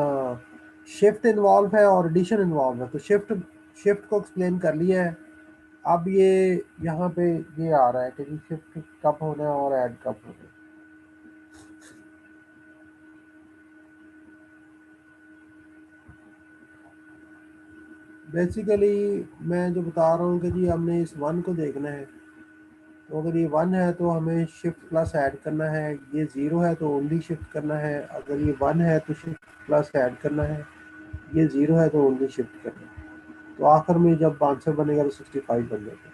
शिफ्ट इन्वॉल्व है और एडिशन इन्वॉल्व है तो शिफ्ट शिफ्ट को एक्सप्लेन कर लिया है। अब ये यहाँ पे ये आ रहा है कि शिफ्ट कब होना है और ऐड कब होना है। बेसिकली मैं जो बता रहा हूँ कि जी हमने इस 1 को देखना है, तो अगर ये 1 है तो हमें शिफ्ट प्लस ऐड करना है, ये 0 है तो ओनली शिफ्ट करना है, अगर ये 1 है तो शिफ्ट प्लस ऐड करना है, ये 0 है तो ओनली शिफ्ट करना है। तो आखिर में जब आंसर बनेगा तो 65 बन जाएगा।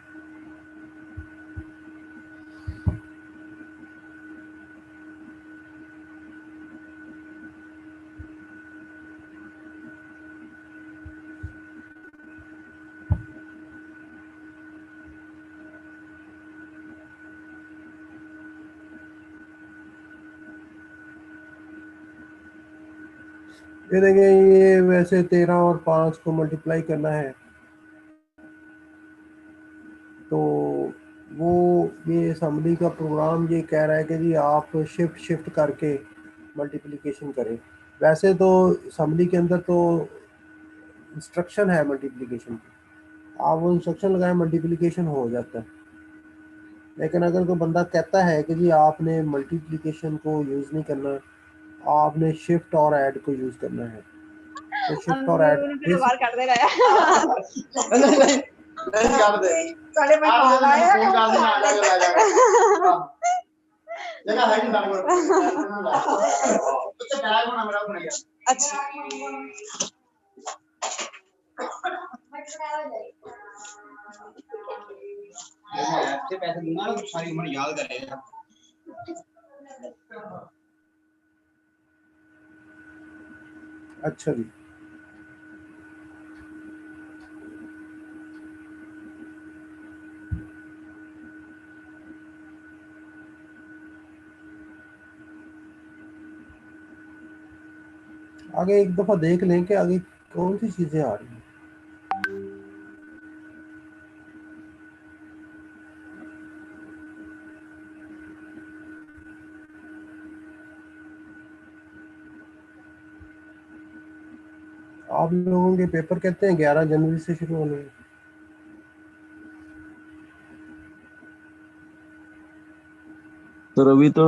ये देखें, ये वैसे 13 और 5 को मल्टीप्लाई करना है तो वो ये असम्बली का प्रोग्राम ये कह रहा है कि जी आप शिफ्ट शिफ्ट करके मल्टीप्लिकेशन करें। वैसे तो असम्बली के अंदर तो इंस्ट्रक्शन है मल्टीप्लिकेशन की, आप वो इंस्ट्रक्शन लगाए मल्टीप्लिकेशन हो जाता है। लेकिन अगर कोई बंदा कहता है कि जी आपने मल्टीप्लिकेशन को यूज़ नहीं करना, आपने शिफ्ट और ऐड को यूज़ करना है, तो शिफ्ट और ऐड बाहर कर देगा यार नहीं कर दे साले मैं कॉल आया फोन कर देना आ जाएगा ला जाएगा जगह है कि सारे कुछ बैग होना मेरा बन गया। अच्छा ऐसे पैसे दूंगा ना सारी उम्र याद करेगा। अच्छा जी, आगे एक दफा देख लें कि आगे कौन सी चीजें आ रही हैं। आप लोगों के पेपर कहते हैं 11 जनवरी से शुरू होने हैं। सर अभी तो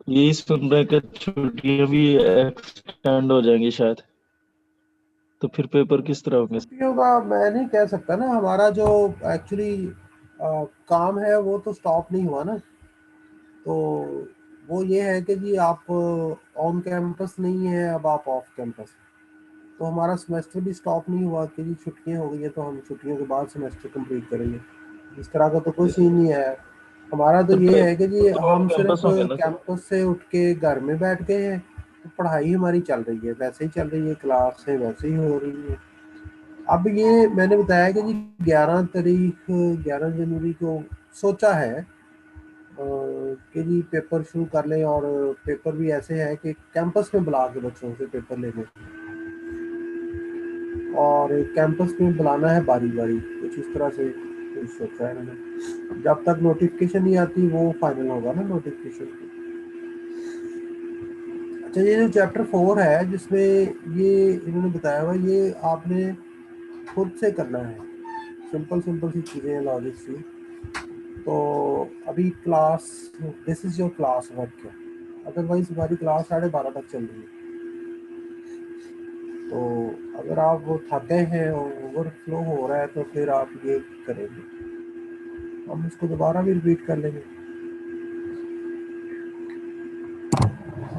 यही सुन रहे कि छुट्टियां भी एक्सटेंड हो जाएंगी शायद, तो फिर पेपर किस तरह होंगे? छुट्टियों का मैं नहीं कह सकता ना, हमारा जो एक्चुअली काम है वो तो स्टॉप नहीं हुआ ना। तो वो ये है कि जी आप ऑन कैंपस नहीं है, अब आप ऑफ कैंपस। तो हमारा सेमेस्टर भी स्टॉप नहीं हुआ कि जी छुट्टियां हो गई है तो हम छुट्टियों के बाद सेमेस्टर कंप्लीट करेंगे, इस तरह का तो कोई सीन नहीं है। हमारा तो ये है कि जी तो हम सिर्फ कैंपस होंगे ना सर? कैंपस से उठ के घर में बैठ गए हैं, तो पढ़ाई हमारी चल रही है, वैसे ही चल रही है, क्लास से वैसे ही हो रही है। अब ये मैंने बताया कि जी 11 जनवरी को सोचा है कि जी पेपर शुरू कर लें, और पेपर भी ऐसे है कि कैंपस में बुला के बच्चों से पेपर लेने, और कैंपस में बुलाना है बारी बारी, कुछ इस तरह से कुछ सोचा है मैंने। जब तक नोटिफिकेशन नहीं आती वो फाइनल होगा ना नोटिफिकेशन। अच्छा, ये जो चैप्टर 4 है जिसमें ये इन्होंने बताया हुआ, ये आपने खुद से करना है, सिंपल सिंपल सी चीज़ें हैं, लॉजिक सी। तो अभी class, this is your class work है, अदरवाइज हमारी क्लास 12:30 तक चल रही है। तो अगर आप वो थके हैं और ओवरफ्लो हो रहा है तो फिर आप ये करेंगे, हम इसको दोबारा भी रिपीट कर लेंगे।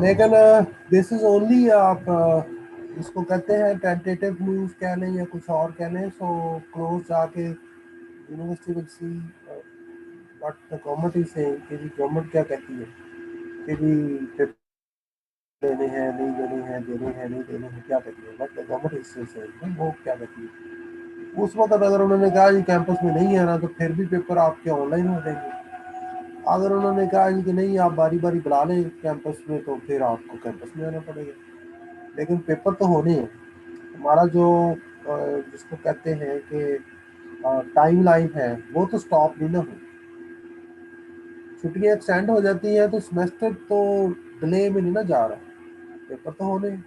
लेकिन दिस इज ओनली, आप इसको कहते हैं टेंटेटिव न्यूज कह लें या कुछ और कह लें। सो क्लोज जाके university will see what the government is saying, कि जी गवर्नमेंट क्या कहती है, कि जी पेपर देने हैं नहीं देने हैं, देने हैं नहीं देने हैं, क्या कहती है, but the government is saying वो क्या कहती है। उस वक्त अगर उन्होंने कहा जी कैंपस में नहीं आना तो फिर भी पेपर आपके ऑनलाइन हो जाएंगे। अगर उन्होंने कहा जी कि नहीं आप बारी बारी बुला लें कैंपस में तो फिर आपको कैंपस में आना पड़ेगा, लेकिन पेपर तो होने हैं। हमारा जो जिसको कहते हैं कि टाइम लाइन है वो तो स्टॉप नहीं ना हो। छुट्टियां एक्सटेंड हो जाती हैं तो सेमेस्टर तो डिले में नहीं ना जा रहा, पेपर तो होने हैं।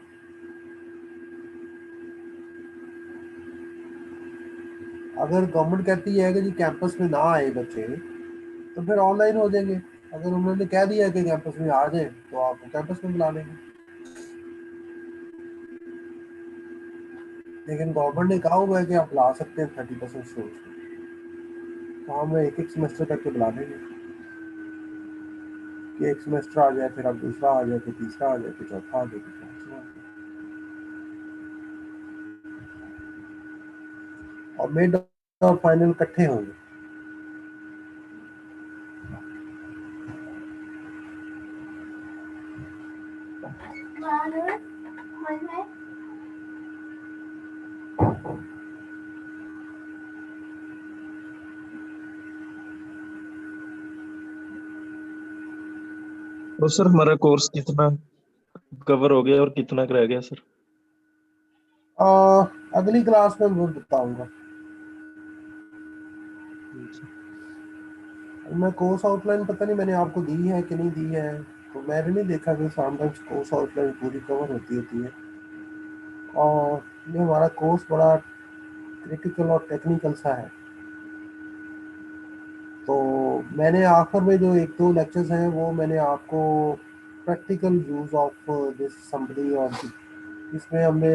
अगर गवर्नमेंट कहती है कि जी कैंपस में ना आए बच्चे तो फिर ऑनलाइन हो जाएंगे। अगर उन्होंने कह दिया कि कैंपस में आ जाए तो आपको कैंपस में बुला लेंगे। लेकिन गवर्नमेंट ने कहा हुआ है कि आप बुला सकते हैं 30% स्टूडेंट्स को, तो हम एक एक सेमेस्टर करके बुला देंगे कि एक सेमेस्टर आ जाए, फिर अब दूसरा आ जाए, फिर तीसरा आ जाए, फिर चौथा आ जाए, फिर पांचवा आ जाए, और मिड और फाइनल इकट्ठे होंगे। तो सर हमारा कोर्स कितना कवर हो गया और कितना रह गया सर? अगली क्लास में मैं बताऊंगा। मैं कोर्स आउटलाइन पता नहीं मैंने आपको दी है कि नहीं दी है, तो मैंने नहीं देखा कि समटाइम्स कोर्स आउटलाइन पूरी कवर होती है। और ये हमारा कोर्स बड़ा क्रिटिकल और टेक्निकल सा है, तो मैंने आखिर में जो एक दो लेक्चर्स हैं वो मैंने आपको practical use of this assembly और इसमें हमने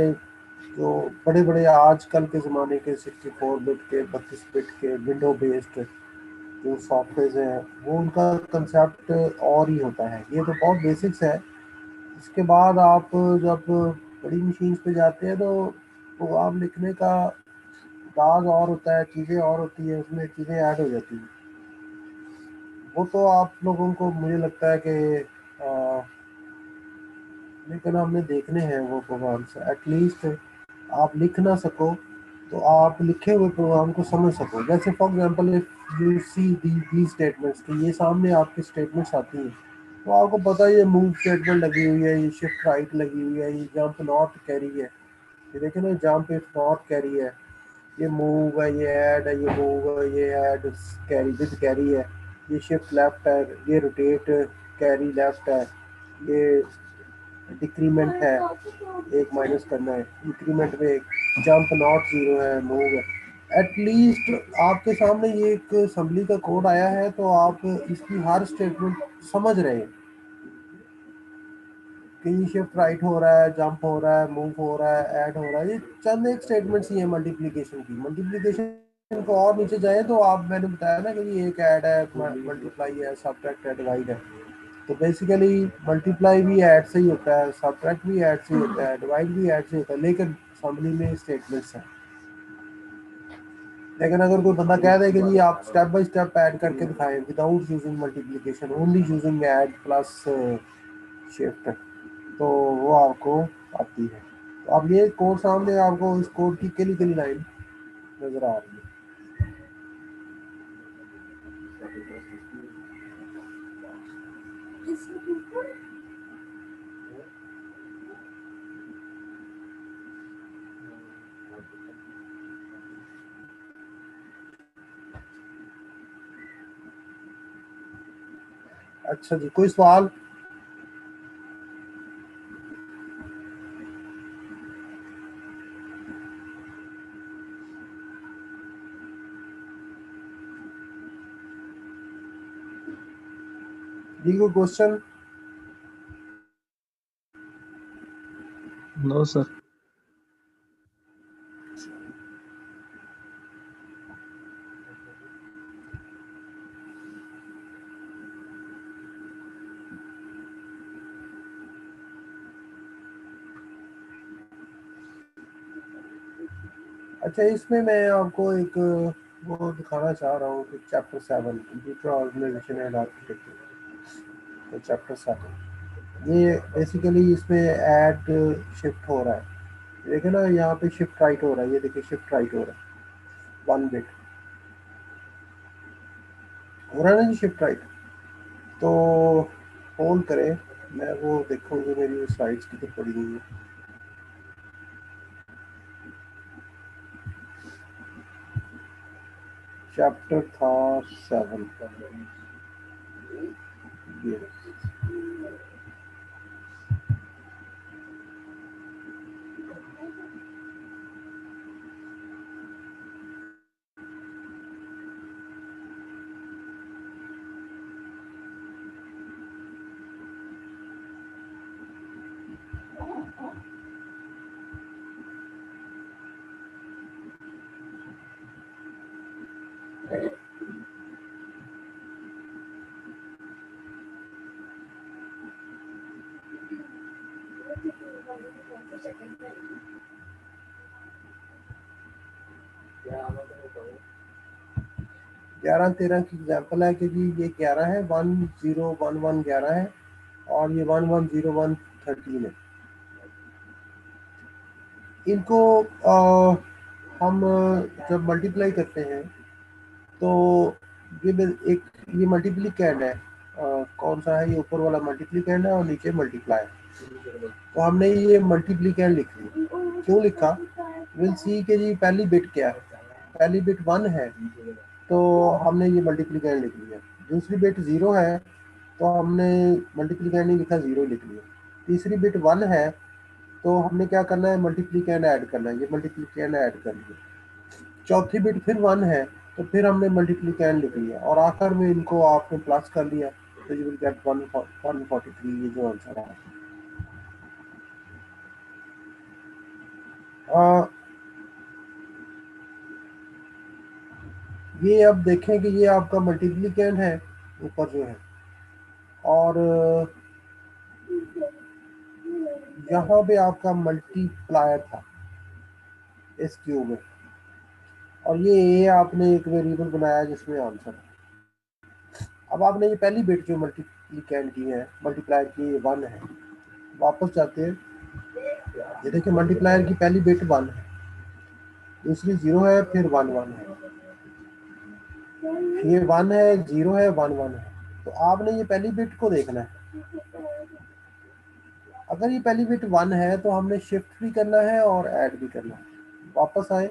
जो बड़े बड़े आजकल के ज़माने के 64 बिट के 32 बिट के विंडो बेस्ड जो सॉफ्टवेयर हैं वो उनका कंसेप्ट और ही होता है। ये तो बहुत बेसिक्स है। इसके बाद आप जब बड़ी मशीन पे जाते हैं तो प्रोग्राम लिखने का अंदाज और होता है, चीज़ें और होती है, उसमें चीज़ें ऐड हो जाती हैं। वो तो आप लोगों को मुझे लगता है कि लेकिन हमने देखने हैं वो प्रोग्राम्स, एटलीस्ट आप लिख ना सको तो आप लिखे हुए प्रोग्राम को समझ सको। जैसे for example if you see the statements, तो ये सामने आपकी स्टेटमेंट्स आती हैं तो आपको पता है ये मूव स्टेटमेंट लगी हुई है, ये शिफ्ट राइट लगी हुई है, ये जंप नॉट कैरी है, ये देखें ना जंप इफ नॉट कैरी है, ये मूव है, ये ऐड है, ये मूव है, ये ऐड कैरी विद कैरी है, ये शिफ्ट लेफ्ट है, ये रोटेट कैरी लेफ्ट है, ये डिक्रीमेंट है, एक माइनस करना है, इंक्रीमेंट में एक जंप नॉट जीरो है, मूव है। एटलीस्ट आपके सामने ये एक असेंबली का कोड आया है तो आप इसकी हर स्टेटमेंट समझ रहे हैं कि ये शिफ्ट राइट हो रहा है, जंप हो रहा है, मूव हो रहा है, ऐड हो रहा है। ये चंद एक स्टेटमेंट्स ही है मल्टीप्लिकेशन की। मल्टीप्लिकेशन को और नीचे जाए तो आप, मैंने बताया ना कि ये एक ऐड है, मल्टीप्लाई है, सब्ट्रैक्ट है, डिवाइड है। तो बेसिकली मल्टीप्लाई भी ऐड से ही होता है, सब्ट्रैक्ट भी ऐड से ही होता है, डिवाइड भी ऐड से होता है, लेकिन असेंबली में स्टेटमेंट्स हैं। लेकिन अगर कोई बंदा कह दे कि जी आप स्टेप बाय स्टेप ऐड करके दिखाएं without using multiplication, only using add plus shift, तो वो आपको आती है। तो अब ये कोड सामने आपको इस कोड की केली केली लाइन नजर आ रही है। अच्छा जी, कोई सवाल? जी कोई क्वेश्चन? No sir. अच्छा, इसमें मैं आपको एक वो दिखाना चाह रहा हूँ कि chapter 7 computer organization and architecture, तो चैप्टर 7 ये बेसिकली इसमें ऐड शिफ्ट हो रहा है। देखिए ना यहाँ पे शिफ्ट राइट हो रहा है, ये देखिए शिफ्ट राइट हो रहा है 1 बिट हो रहा है ना जी, शिफ्ट राइट। तो होल्ड करें, मैं वो देखूँगी मेरी स्लाइड्स कितनी पड़ी हुई है। चैप्टर था 7 ये ग्यारह 13 की एग्जाम्पल है कि जी ये 11 है, 1011 11 है और ये 1101 13 है। इनको हम जब मल्टीप्लाई करते हैं तो एक ये मल्टीप्लिकेंड है। कौन सा है? ये ऊपर वाला मल्टीप्लिकेंड है और नीचे मल्टीप्लाई। तो हमने ये मल्टीप्लिकेंड लिख ली। क्यों लिखा? विल सी के जी पहली बिट क्या है? पहली बिट 1 है तो हमने ये मल्टीप्लिकेंड लिख लिया। दूसरी बिट 0 है तो हमने मल्टीप्लिकेंड नहीं लिखा, 0 लिख लिया। तीसरी बिट 1 है तो हमने क्या करना है? मल्टीप्लिकेंड ऐड करना है, ये मल्टीप्लिकेंड ऐड कर लिया। चौथी बिट फिर 1 है तो फिर हमने मल्टीप्लिकेंड लिख लिया और आखिर में इनको आपने प्लस कर लिया तो यू विल गेट 143, ये जो आंसर है। ये अब देखें कि ये आपका मल्टीप्लिकेंड है ऊपर जो है, और यहाँ पे आपका मल्टीप्लायर था इस क्यूब में, और ये आपने एक वेरिएबल बनाया जिसमें आंसर है। अब आपने ये पहली बिट जो मल्टीप्लिकेंड की है, मल्टीप्लायर की 1 है, वापस जाते हैं। ये देखिए मल्टीप्लायर की पहली बिट 1 है, दूसरी 0 है, फिर 1 1 है, ये 1 है, 0 है, 1 1 है। तो आपने ये पहली बिट को देखना है। अगर ये पहली बिट 1 है तो हमने शिफ्ट भी करना है और ऐड भी करना है। वापस आए,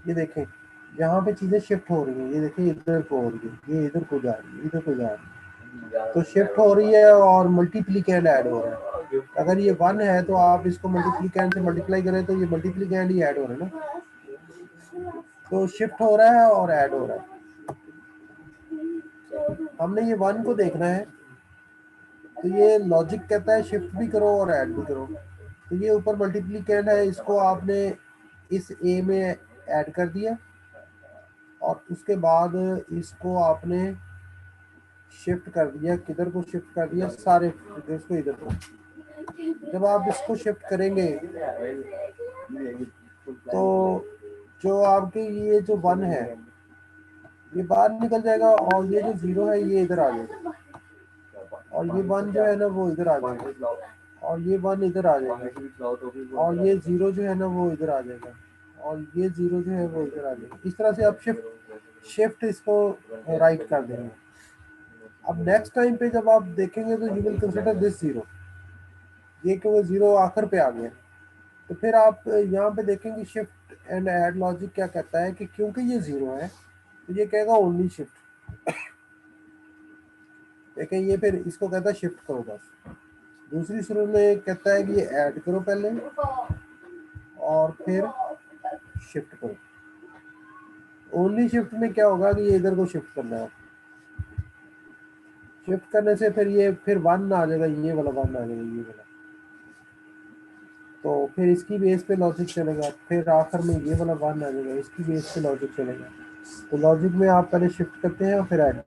ये देखें यहाँ पे चीजें शिफ्ट हो रही हैं। ये देखिए इधर को हो रही है, ये इधर को जा रही है, इधर को जा रही है, तो शिफ्ट हो रही है और मल्टीप्लिकेंड ऐड हो रहा है। अगर ये 1 है तो आप इसको मल्टीप्लिकेंड से मल्टीप्लाई करें तो ये मल्टीप्लिकेंड ही ऐड हो रहा है ना, तो शिफ्ट हो रहा है और ऐड हो रहा है। हमने ये 1 को देखना है, तो ये लॉजिक कहता है शिफ्ट भी करो और ऐड भी करो। तो ये ऊपर मल्टीप्लिकेंड है, इसको आपने इस ए में ऐड कर दिया और उसके बाद इसको आपने शिफ्ट कर दिया। किधर को शिफ्ट कर दिया? सारे फिगर्स को इधर को। जब आप इसको शिफ्ट करेंगे तो जो आपके ये जो 1 है ये बाहर निकल जाएगा और ये जो 0 है ये इधर आ जाएगा, और ये 1 जो है ना वो इधर आ जाएगा, और ये 1 इधर आ जाएगा, और ये 0 जो है ना वो इधर आ जाएगा, और ये 0 जो है वो इधर आ जाएगा। इस तरह से आप शिफ्ट इसको राइट कर देंगे। अब नेक्स्ट टाइम पे जब आप देखेंगे तो यू विल कंसिडर दिस 0, ये कि वो 0 आखिर पे आ गया। तो फिर आप यहाँ पे देखेंगे शिफ्ट एंड ऐड लॉजिक क्या कहता है कि क्योंकि ये 0 है तो ये कहेगा ओनली शिफ्ट। देखें ये फिर इसको कहता है शिफ्ट करो बस। दूसरी सूरत में कहता है कि ये ऐड करो पहले और फिर शिफ्ट करो। ओनली शिफ्ट में क्या होगा कि ये इधर को शिफ्ट करना है। शिफ्ट करने से फिर ये फिर 1 आ जाएगा, ये वाला 1 आ जाएगा, ये वाला। तो फिर इसकी बेस पे लॉजिक चलेगा, फिर आखिर में ये वाला 1 आ जाएगा, इसकी बेस पे लॉजिक चलेगा। तो लॉजिक में आप पहले शिफ्ट करते हैं और फिर ऐड।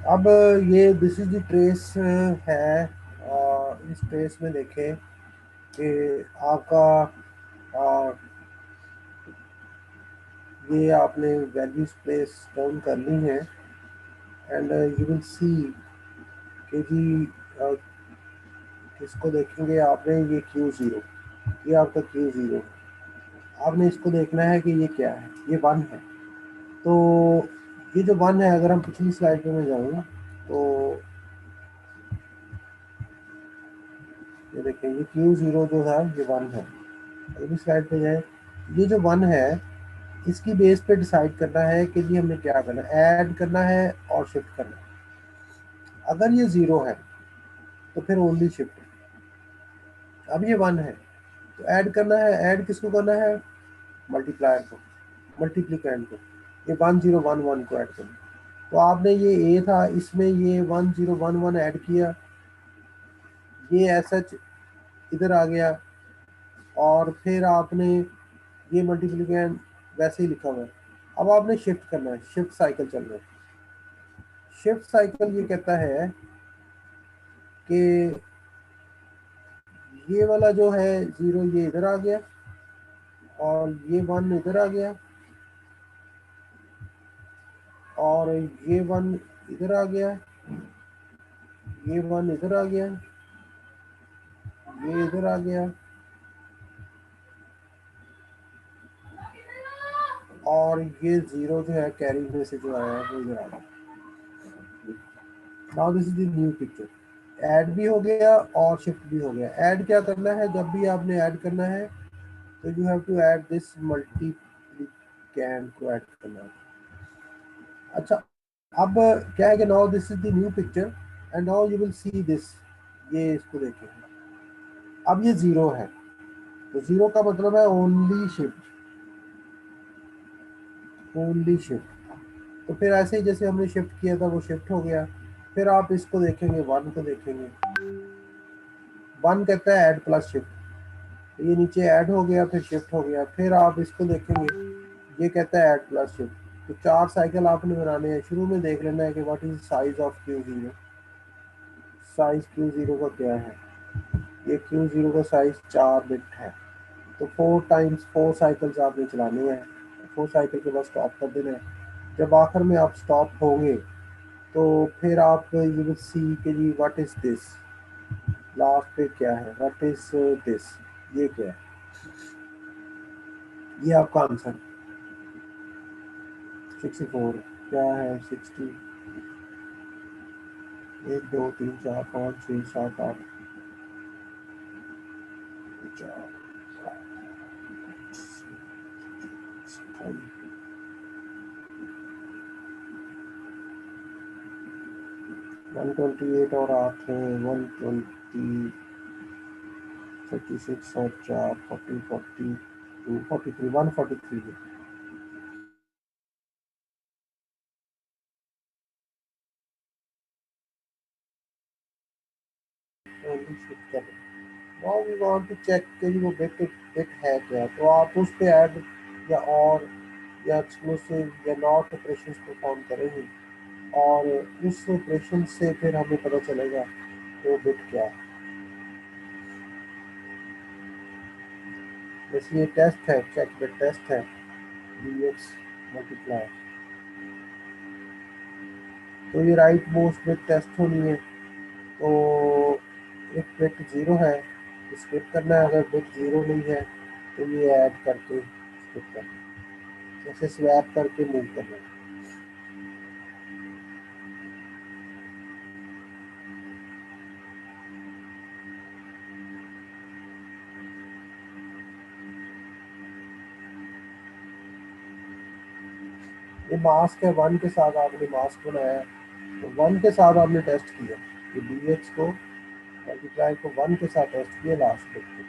अब ये दिस इज द ट्रेस है। इस ट्रेस में देखें कि आपका ये आपने वैल्यूज प्लेस डाउन कर ली हैं एंड यू विल सी कि जी इसको देखेंगे आपने, ये Q0, ये आपका Q0। आपने इसको देखना है कि ये क्या है, ये 1 है। तो ये जो 1 है, अगर हम पिछली स्लाइड पे मैं जाऊँ तो ये देखें ये Q0 जो है ये 1 है। अगली स्लाइड पे जाए, ये जो 1 है इसकी बेस पे डिसाइड करना है कि जी हमने क्या करना है, ऐड करना है और शिफ्ट करना है। अगर ये 0 है तो फिर ओनली शिफ्ट। अब ये 1 है तो ऐड करना है, ऐड किसको करना है, मल्टीप्लायर को, मल्टीप्लिकेंट को। ये 1011 को ऐड करना। तो आपने ये ए था, इसमें ये 1011 ऐड किया, ये ऐसा इधर आ गया, और फिर आपने ये मल्टीप्लिकेंट वैसे ही लिखा हुआ है। अब आपने शिफ्ट करना है, शिफ्ट साइकिल चल रहा है। शिफ्ट साइकिल ये कहता है कि ये वाला जो है 0 ये इधर आ गया और ये 1 इधर आ गया और ये 1 इधर आ गया, ये 1 इधर आ गया, ये इधर आ गया और ये 0 जो है कैरी में से जो आया है वो इधर आ गया। Now this is the new picture. Add भी हो गया और शिफ्ट भी हो गया। ऐड क्या करना है, जब भी आपने ऐड करना है तो you have to add this multiplicand को ऐड करना है। अच्छा, अब क्या है कि now this is the new picture and now you will see this. ये इसको देखें, अब ये 0 है तो 0 का मतलब है ओनली शिफ्ट, ओनली शिफ्ट। तो फिर ऐसे ही जैसे हमने शिफ्ट किया था वो शिफ्ट हो गया। फिर आप इसको देखेंगे, 1 को देखेंगे, 1 कहता है ऐड प्लस शिफ्ट, तो ये नीचे ऐड हो गया फिर शिफ्ट हो गया। फिर आप इसको देखेंगे, ये कहता है ऐड प्लस शिफ्ट। तो 4 साइकिल आपने बनाने हैं। शुरू में देख लेना है कि what is size of Q0। Size Q0 का क्या है, ये Q0 का साइज 4 बिट है। तो 4 टाइम्स 4 साइकिल्स आपने चलाने हैं। 4 साइकिल के बाद स्टॉप कर देना है। जब आखिर में आप स्टॉप होंगे तो फिर आप यू विल सी कि जी व्हाट इज दिस, लास्ट पे क्या है, व्हाट इज दिस, ये क्या है, ये आपका आंसर 64 क्या है, 60, 1 2 3 4 5 6 7 8 4 128 और 8 है 120 36 और 4 40 42 43 143 है। Now we want to check कि वो बिट है क्या। तो आप उस पे ऐड या और या एक्सक्लूसिव या नॉट ऑपरेशन परफॉर्म करेंगे और उस ऑपरेशन से फिर हमें पता चलेगा कि वो बिट क्या है। जैसे ये टेस्ट है, चेक द टेस्ट है, dx मल्टीप्लाई, तो ये राइट मोस्ट बिट टेस्ट होनी है। तो एक बिट 0 है, स्किप करना है, अगर बिट 0 नहीं है तो ये ऐड करके स्किप करना, जैसे स्वैप करके मूव करना। ये मास्क है, 1 के साथ आपने मास्क बनाया, तो 1 के साथ आपने टेस्ट किया, ये dx को मल्टीप्लाई को 1 के साथ टेस्ट किया लास्ट बिट को,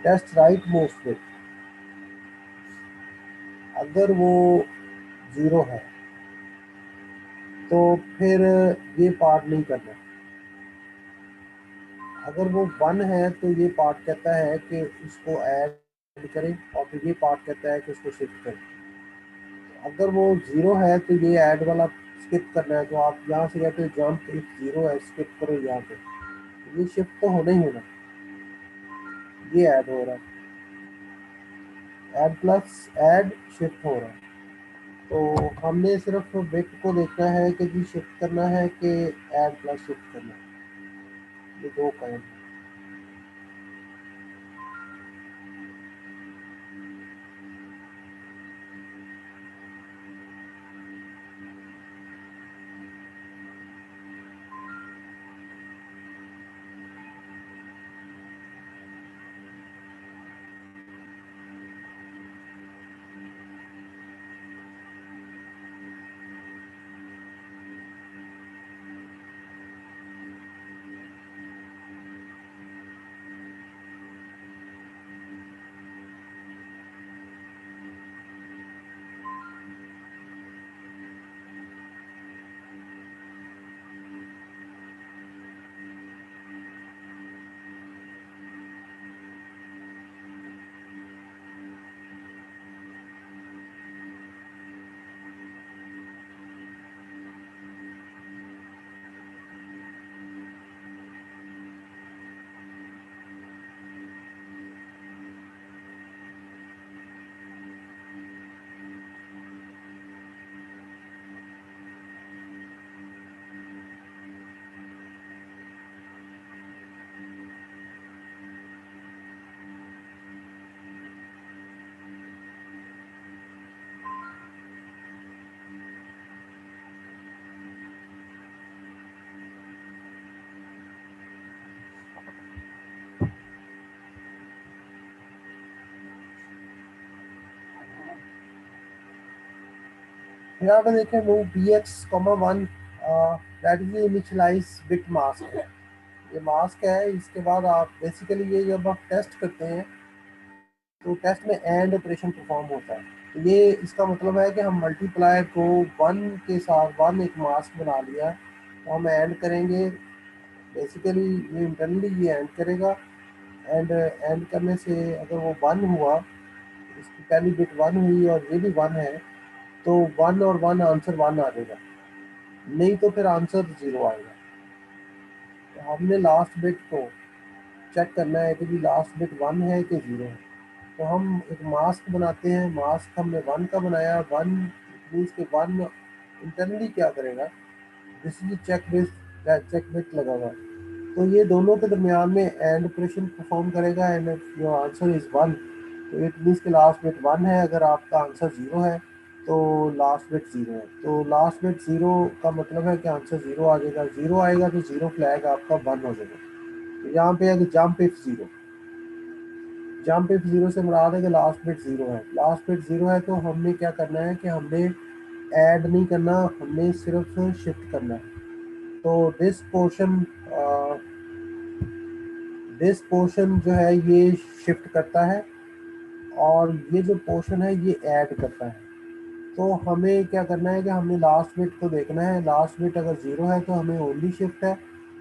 टेस्ट राइट मोस्ट बिट। अगर वो 0 है तो फिर ये पार्ट नहीं करना, अगर वो 1 है तो ये पार्ट कहता है कि इसको ऐड करें, और फिर ये पार्ट कहता है कि इसको शिफ्ट करें। अगर वो 0 है तो ये ऐड वाला स्किप करना है, तो आप यहाँ से कहते हो जंप, इफ 0 है स्किप करो यहाँ पे, ये शिफ्ट तो होना ही होना, ये ऐड हो रहा है, ऐड प्लस ऐड शिफ्ट हो रहा है। तो हमने सिर्फ बिट को देखना है कि जी शिफ्ट करना है कि ऐड प्लस शिफ्ट करना है, ये दो काम है। यहाँ पे देखें move bx, 1 that is initialize bit mask है, ये मास्क है। इसके बाद आप बेसिकली ये जब आप टेस्ट करते हैं तो टेस्ट में एंड ऑपरेशन परफॉर्म होता है, तो ये इसका मतलब है कि हम मल्टीप्लायर को 1 के साथ 1 एक मास्क बना लिया, तो हम एंड करेंगे, बेसिकली ये इंटरनली ये एंड करेगा, एंड करने से अगर वो 1 हुआ, इसकी पहली बिट 1 हुई और ये भी 1 है, तो 1 और 1 आंसर 1 आ जाएगा, नहीं तो फिर आंसर 0 आएगा। तो हमने लास्ट बिट को चेक करना है कि जी लास्ट बिट 1 है कि 0 है, तो हम एक मास्क बनाते हैं, मास्क हमने 1 का बनाया, 1 मीन्स के 1 इंटरनली क्या करेगा, दिस इज चेक बिट लगा हुआ, तो ये दोनों के दरमियान में एंड ऑपरेशन परफॉर्म करेगा, एंड योर आंसर इज 1, तो इट मीन्स के लास्ट बिट 1 है, अगर आपका आंसर 0 है तो लास्ट बिट 0 है, तो लास्ट बिट 0 का मतलब है कि आंसर 0 आ जाएगा, 0 आएगा तो 0 फ्लैग आपका 1 हो जाएगा। तो यहाँ पे है कि जंप इफ 0, जंप इफ 0 से मुराद है कि लास्ट बिट 0 है, लास्ट बिट 0 है, तो हमने क्या करना है कि हमने ऐड नहीं करना, हमने सिर्फ शिफ्ट करना है। तो दिस पोर्शन जो है ये शिफ्ट करता है, और ये जो पोर्शन है ये ऐड करता है। तो हमें क्या करना है कि हमने लास्ट बिट को देखना है, लास्ट बिट अगर 0 है तो हमें ओनली शिफ्ट है,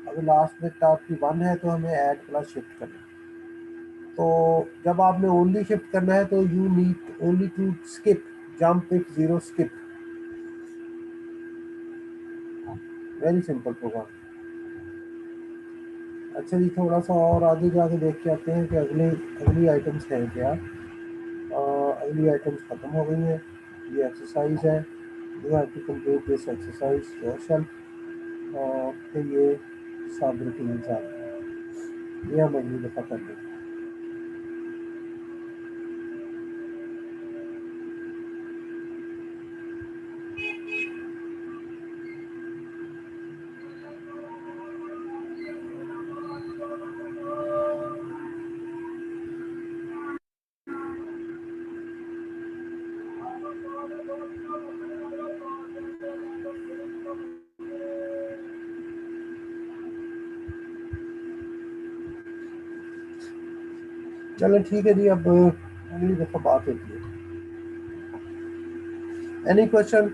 अगर लास्ट बिट आपकी 1 है तो हमें ऐड प्लस शिफ्ट करना है। तो जब आपने ओनली शिफ्ट करना है तो you need only to skip jump if 0 skip, very simple program. अच्छा जी, थोड़ा सा और आगे जाके देख के आते हैं कि अगली आइटम्स हैं क्या। अगली आइटम्स ख़त्म हो गई हैं। ये एक्सरसाइज है, you have to complete this exercise yourself. फिर ये सब रूटीन्स आ रहे हैं, ये हम अगली दफ़ा कर लेंगे। चलो ठीक है जी, अब अगली दफ़ा बात होती है। Any question?